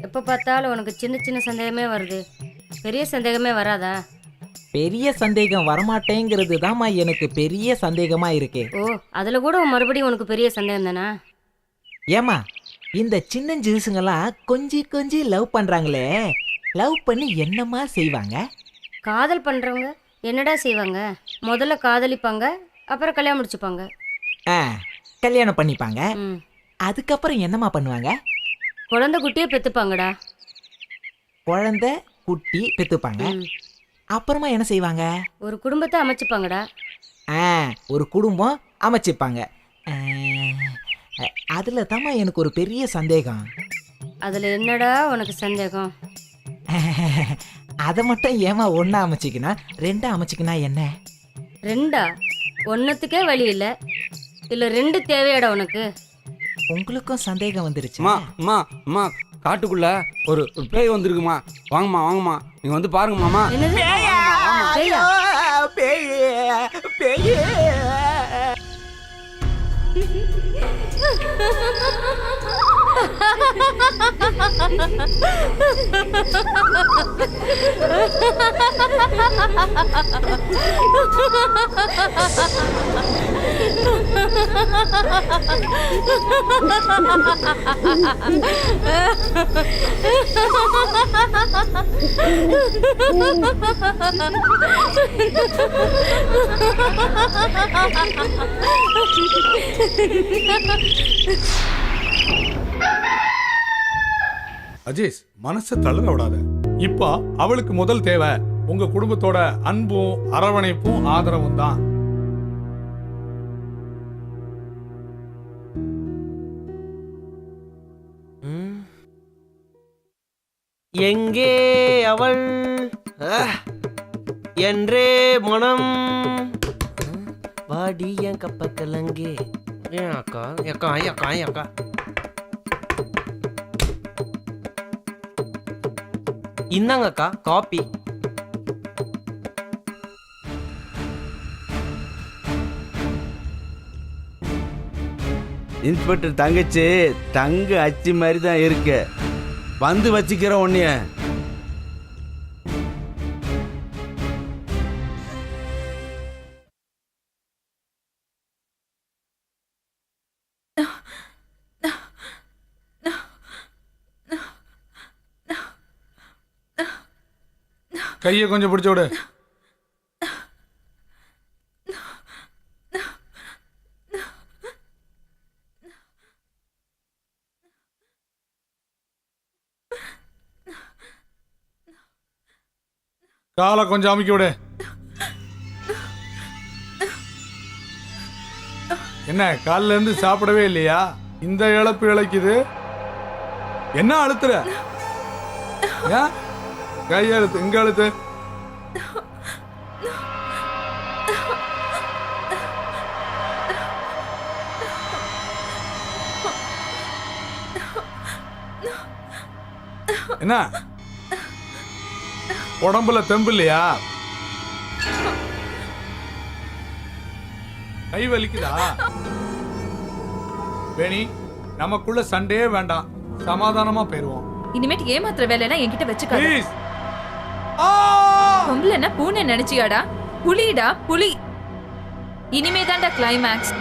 எப்போ பார்த்தாலும் உனக்கு சின்ன சின்ன சந்தேகமே வருது, பெரிய சந்தேகமே வராதா? பெரிய சந்தேகம் வரமாட்டேங்கிறது தான்மா எனக்கு பெரிய சந்தேகமா இருக்கு. ஓ, அதுல கூட மறுபடியும் உனக்கு பெரிய சந்தேகம் தானா? ஏமா இந்த சின்ன ஜூஸுங்கெல்லாம் கொஞ்சி கொஞ்சி லவ் பண்றாங்களே, லவ் பண்ணி என்னமா செய்வாங்க? காதல் பண்றவங்க என்னடா செய்வாங்க? முதல்ல காதலிப்பாங்க, அப்புறம் கல்யாணம் முடிச்சுப்பாங்க. கல்யாணம் பண்ணிப்பாங்க. அதுக்கப்புறம் என்னமா பண்ணுவாங்க? குழந்தை குட்டியே பெத்துப்பாங்கடா. குழந்தை குட்டி பெத்துப்பாங்க. அப்புறமா என்ன செய்வாங்க? ஒரு குடும்பத்தை அமைச்சுப்பாங்கடா. ஒரு குடும்பம் அமைச்சுப்பாங்க. அதுல தாம்மா எனக்கு ஒரு பெரிய சந்தேகம். அதுல என்னடா உனக்கு சந்தேகம்? அதை மட்டும் ஏமா ஒன்னா அமைச்சிக்கினா ரெண்டா அமைச்சிக்கினா என்ன? ரெண்டா? ஒன்னத்துக்கே வழி இல்ல, இல்ல ரெண்டு தேவையாடா உனக்கு? உங்களுக்கும் சந்தேகம் வந்துருச்சு? அம்மா காட்டுக்குள்ள ஒரு பேய் வந்திருக்குமா. வாங்கம்மா வாங்கம்மா, நீங்க வந்து பாருங்க மாமா. அஜேஷ், மனசை தளர விடாத. இப்ப அவளுக்கு முதல் தேவை உங்க குடும்பத்தோட அன்பும் அரவணைப்பும் ஆதரவும் தான். எங்கே அவள் என்றே மனம் வாடி என் கப்ப கலங்கே. ஏன் அக்கா அக்கா அக்கா அக்கா இந்தாங்க அக்கா காப்பி. இன்ஸ்பெக்டர் தங்கச்சி தங்க அச்சு மாதிரி தான் இருக்கு. வந்து வச்சுக்கிற உன்னைய. கையை கொஞ்சம் பிடிச்சு விடு. காலை கொஞ்சம் அமுக்கி விடு. என்ன காலில இருந்து சாப்பிடவே இல்லையா? இந்த இழப்பு இழைக்குது. என்ன அழுத்துற? கை அழுத்து, இங்க அழுத்து. என்ன உடம்புல தெம்பு இல்லையா? கை வலிக்குதா? வேணி, நமக்குள்ள சண்டையே வேண்டாம், சமாதானமா போயிருவோம். இனிமேட்டு ஏமாத்துற வேலையெல்லாம் என்கிட்ட வச்சுக்காத. ப்ளீஸ். பொம்பளைன்னா பூனை நினைச்சியாடா? புலிடா புலி. இனிமே தான்டா கிளைமேக்ஸ்.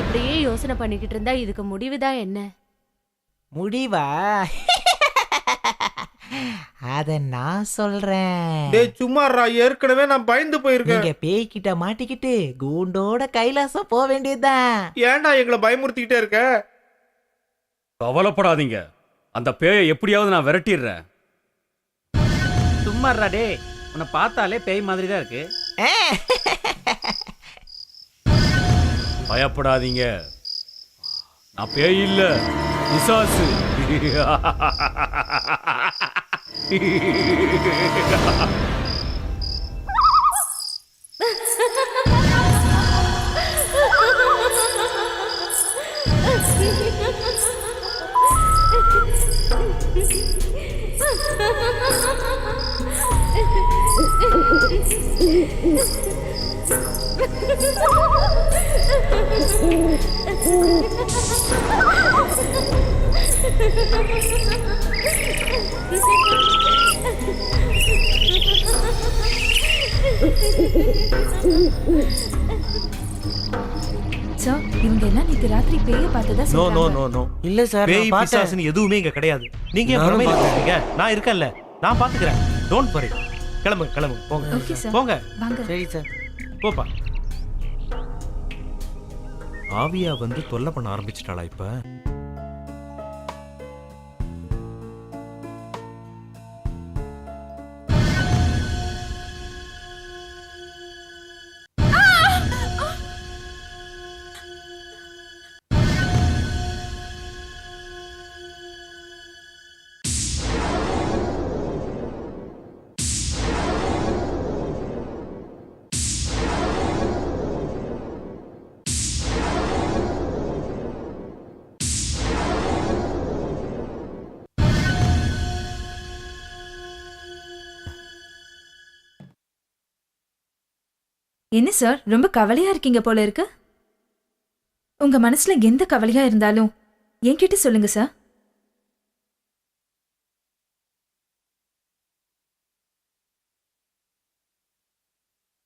இப்படியே யோசனை பண்ணிக்கிட்டு இருந்தா இதுக்கு முடிவுதான் என்ன? முடிவா? அத நான் சொல்றேன். டேய் சும்மாறா, ஏற்கனவே நான் பயந்து போயிருக்கேன். நீங்க பேய்கிட்ட மாட்டிக்கிட்டு கூண்டோட கைலாசம் போக வேண்டியதுதான். ஏன்டா எங்களை பயமுறுத்திக்கிட்டே இருக்க? கவலைப்படாதீங்க, அந்த பேயை எப்படியாவது நான் விரட்டிடுறேன். சும்மாறா டே, உன்னை பார்த்தாலே பேய் மாதிரி தான் இருக்கு. பயப்படாதீங்க, நான் பேய் இல்ல, பிசாசு. சார், இவங்க எல்லாம் நேத்து ராத்திரி பேய பார்த்ததா நோ நோ சொல்றாங்க. நோ நோ இல்ல சார், பேய் நான் பார்த்தேன். பிசாசுன்னு எதுவுமே இங்க கிடையாது. நீங்க ஏன் நானும் பிரமையில இருக்கீங்க? நான் இருக்கேன்ல, நான் பாத்துக்கிறேன். Don't worry. கிளம்பு கிளம்பு, போங்க ஓகே சார். போங்க. வாங்க. சரி சார். போப்பா. ஆவியா வந்து தொல்லை பண்ண ஆரம்பிச்சிட்டாளா இப்ப? என்ன சார் ரொம்ப கவலையா இருக்கீங்க போல இருக்கு? உங்க மனசுல எந்த கவலையா இருந்தாலும் என்கிட்ட சொல்லுங்க சார்.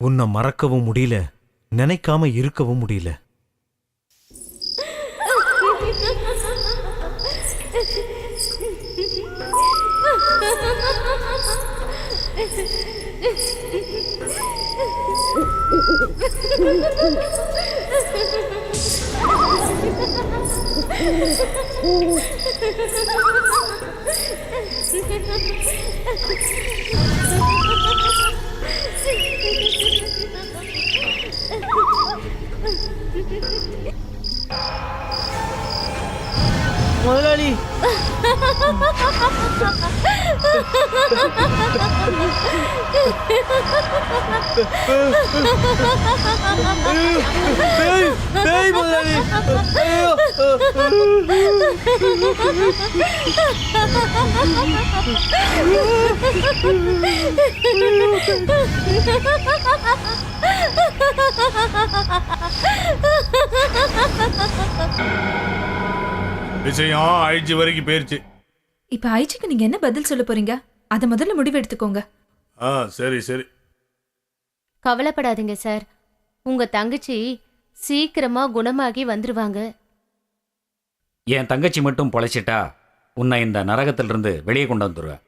உன்னை மறக்கவும் முடியல, நினைக்காம இருக்கவும் முடியல. முதலாளி பேய் முதலாளி. ஐயோ. விஷயம் ஐஜி வரைக்கும் போயிருச்சு. இப்ப ஐஜிக்கு நீங்க என்ன பதில் சொல்ல போறீங்க? அத முதல்ல முடிவு எடுத்துக்கோங்க. சரி சரி. கவலைப்படாதீங்க சார், உங்க தங்கச்சி சீக்கிரமா குணமாகி வந்துருவாங்க. என் தங்கச்சி மட்டும் பொழைச்சிட்டா உன்னை இந்த நரகத்திலிருந்து வெளியே கொண்டு வந்துடுவேன்.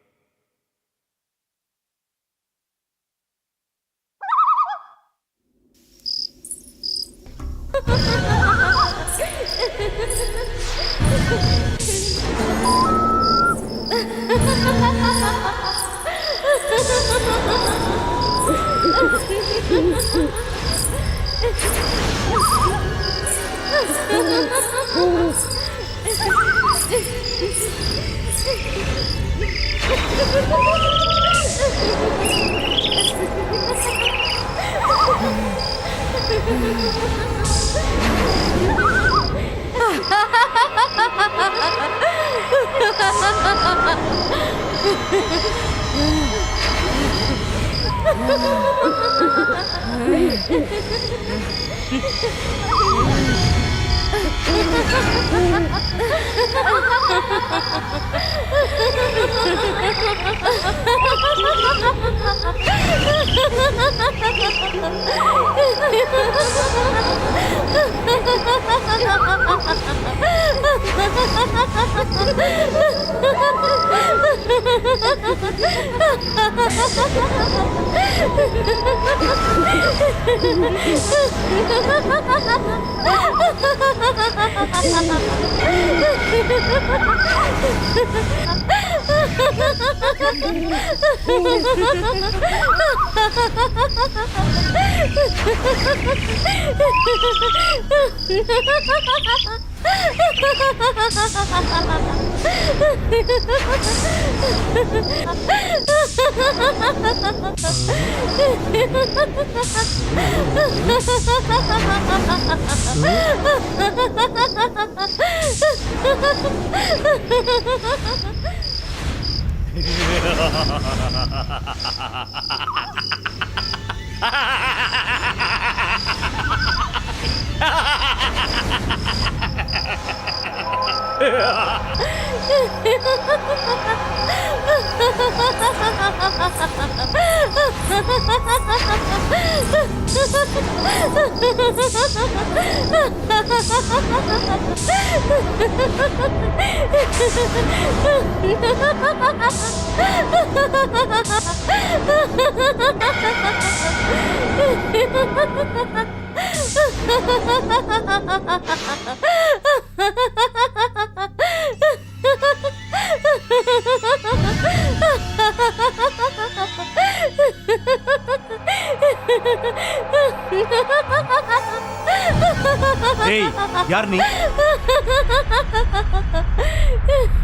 ஏய், யார் நீ?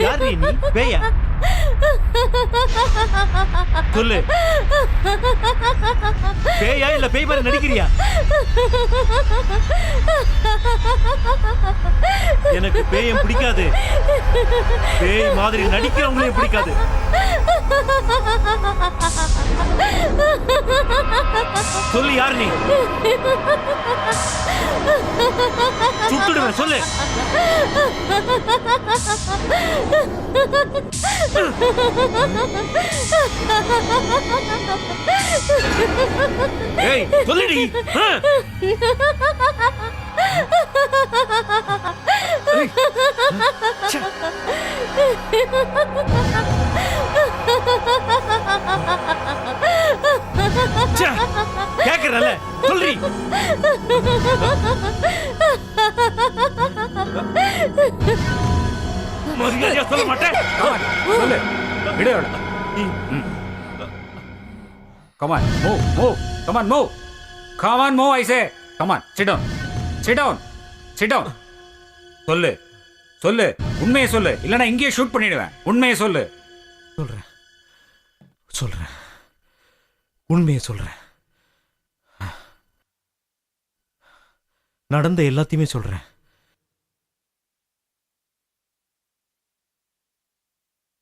யார் நீ? பேயா? சொல்லு. பேயா இல்ல பேய் மாதிரி நடிக்கிறியா? எனக்கு பேயம் பிடிக்காது. பேய் மாதிரி நடிக்கிறவங்களையும் பிடிக்காது. சொல்லு, யார் நீ? சுட்டுடுவேன், சொல்லு. ஏய், சொல்லுடி. கேக்குறல, சொல்றி. மரியாதையா சொல்ல மாட்டேன். சொல்லு, விடு அவளை. Come on, move, move. Come on, move. Come on, move, I say. Come on, sit down. Sit down. Sit down. சொல்லு, சொல்லு, உண்மையை சொல்லு, இல்லைன்னா இங்கேயே ஷூட் பண்ணிடுவேன். உண்மையை சொல்லு. சொல்றேன், சொல்றேன், உண்மையை சொல்றேன். நடந்த எல்லாத்தையுமே சொல்றேன்.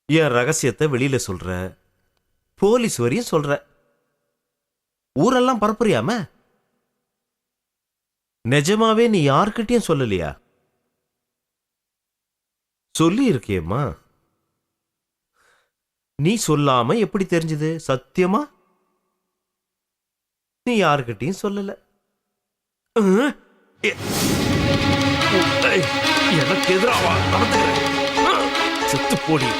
என் ரகசியத்தை வெளியில சொல்ற, போலீஸ் வரையும் சொல்ற, ஊரெல்லாம் பரப்புறியாம? நிஜமாவே நீ யார்கிட்டயும் சொல்லலையா? சொல்லி இருக்கியம்மா. நீ சொல்லாம எப்படி தெரிஞ்சது? சத்தியமா நீ யாருக்கிட்டையும் சொல்லல. எனக்கு எதிராவா நடந்துக்கிறேன்? செத்து போடி.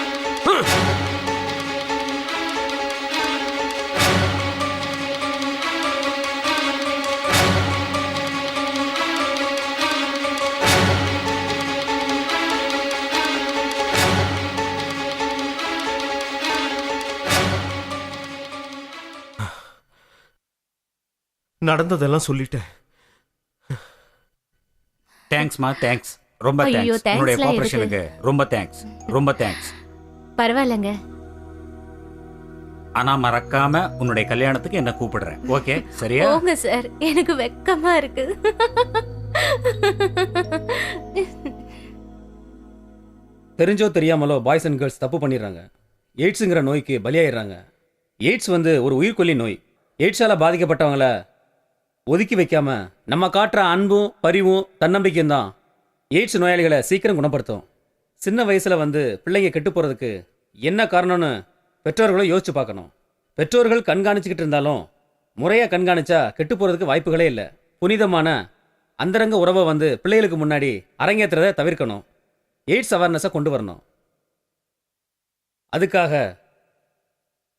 நடந்ததெல்லாம் சொல்லிட்டேன். தேங்க்ஸ்மா, தேங்க்ஸ், ரொம்ப ஐயோ, தேங்க்ஸ். உன்னுடைய thanksலாம் கோஆபரேஷனுக்கு ரொம்ப தேங்க்ஸ், ரொம்ப தேங்க்ஸ். பரவாயில்லங்க. ஆனா மறக்காம உன்னுடைய கல்யாணத்துக்கு என்ன கூப்பிடுறேன். ஓகே, சரியா? போங்க சார், எனக்கு வெக்கமா இருக்கு. தெரிஞ்சோ தெரியாமலோ பாய்ஸ் அண்ட் கேர்ள்ஸ் தப்பு பண்ணிடுறாங்க. எய்ட்ஸுங்கிற நோய்க்கு பலியாயிடுறாங்க. எய்ட்ஸ் வந்து ஒரு உயிர்கொல்லி நோய். எய்ட்ஸால் பாதிக்கப்பட்டவங்கள ஒதுக்கி வைக்காம நம்ம காட்டுற அன்பும் பரிவும் தன்னம்பிக்கையும் தான் எய்ட்ஸ் நோயாளிகளை சீக்கிரம் குணப்படுத்தும். சின்ன வயசில் வந்து பிள்ளைங்க கெட்டு போகிறதுக்கு என்ன காரணம்னு பெற்றோர்களும் யோசிச்சு பார்க்கணும். பெற்றோர்கள் கண்காணிச்சுக்கிட்டு இருந்தாலும் முறையாக கண்காணிச்சா கெட்டு போகிறதுக்கு வாய்ப்புகளே இல்லை. புனிதமான அந்தரங்க உறவை வந்து பிள்ளைகளுக்கு முன்னாடி அரங்கேற்றுறதை தவிர்க்கணும். எய்ட்ஸ் அவேர்னஸை கொண்டு வரணும். அதுக்காக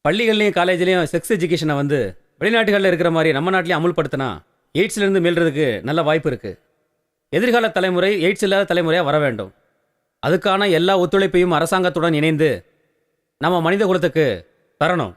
பள்ளிகள்லையும் காலேஜ்லேயும் செக்ஸ் எஜுகேஷனை வந்து வெளிநாட்டுகளில் இருக்கிற மாதிரி நம்ம நாட்டிலையும் அமுல்படுத்தினா எய்ட்ஸ்லேருந்து மீள்றதுக்கு நல்ல வாய்ப்பு இருக்குது. எதிர்கால தலைமுறை எய்ட்ஸ் இல்லாத தலைமுறையாக வர வேண்டும். அதுக்கான எல்லா ஒத்துழைப்பையும் அரசாங்கத்துடன் இணைந்து நம்ம மனித குலத்துக்கு தரணும்.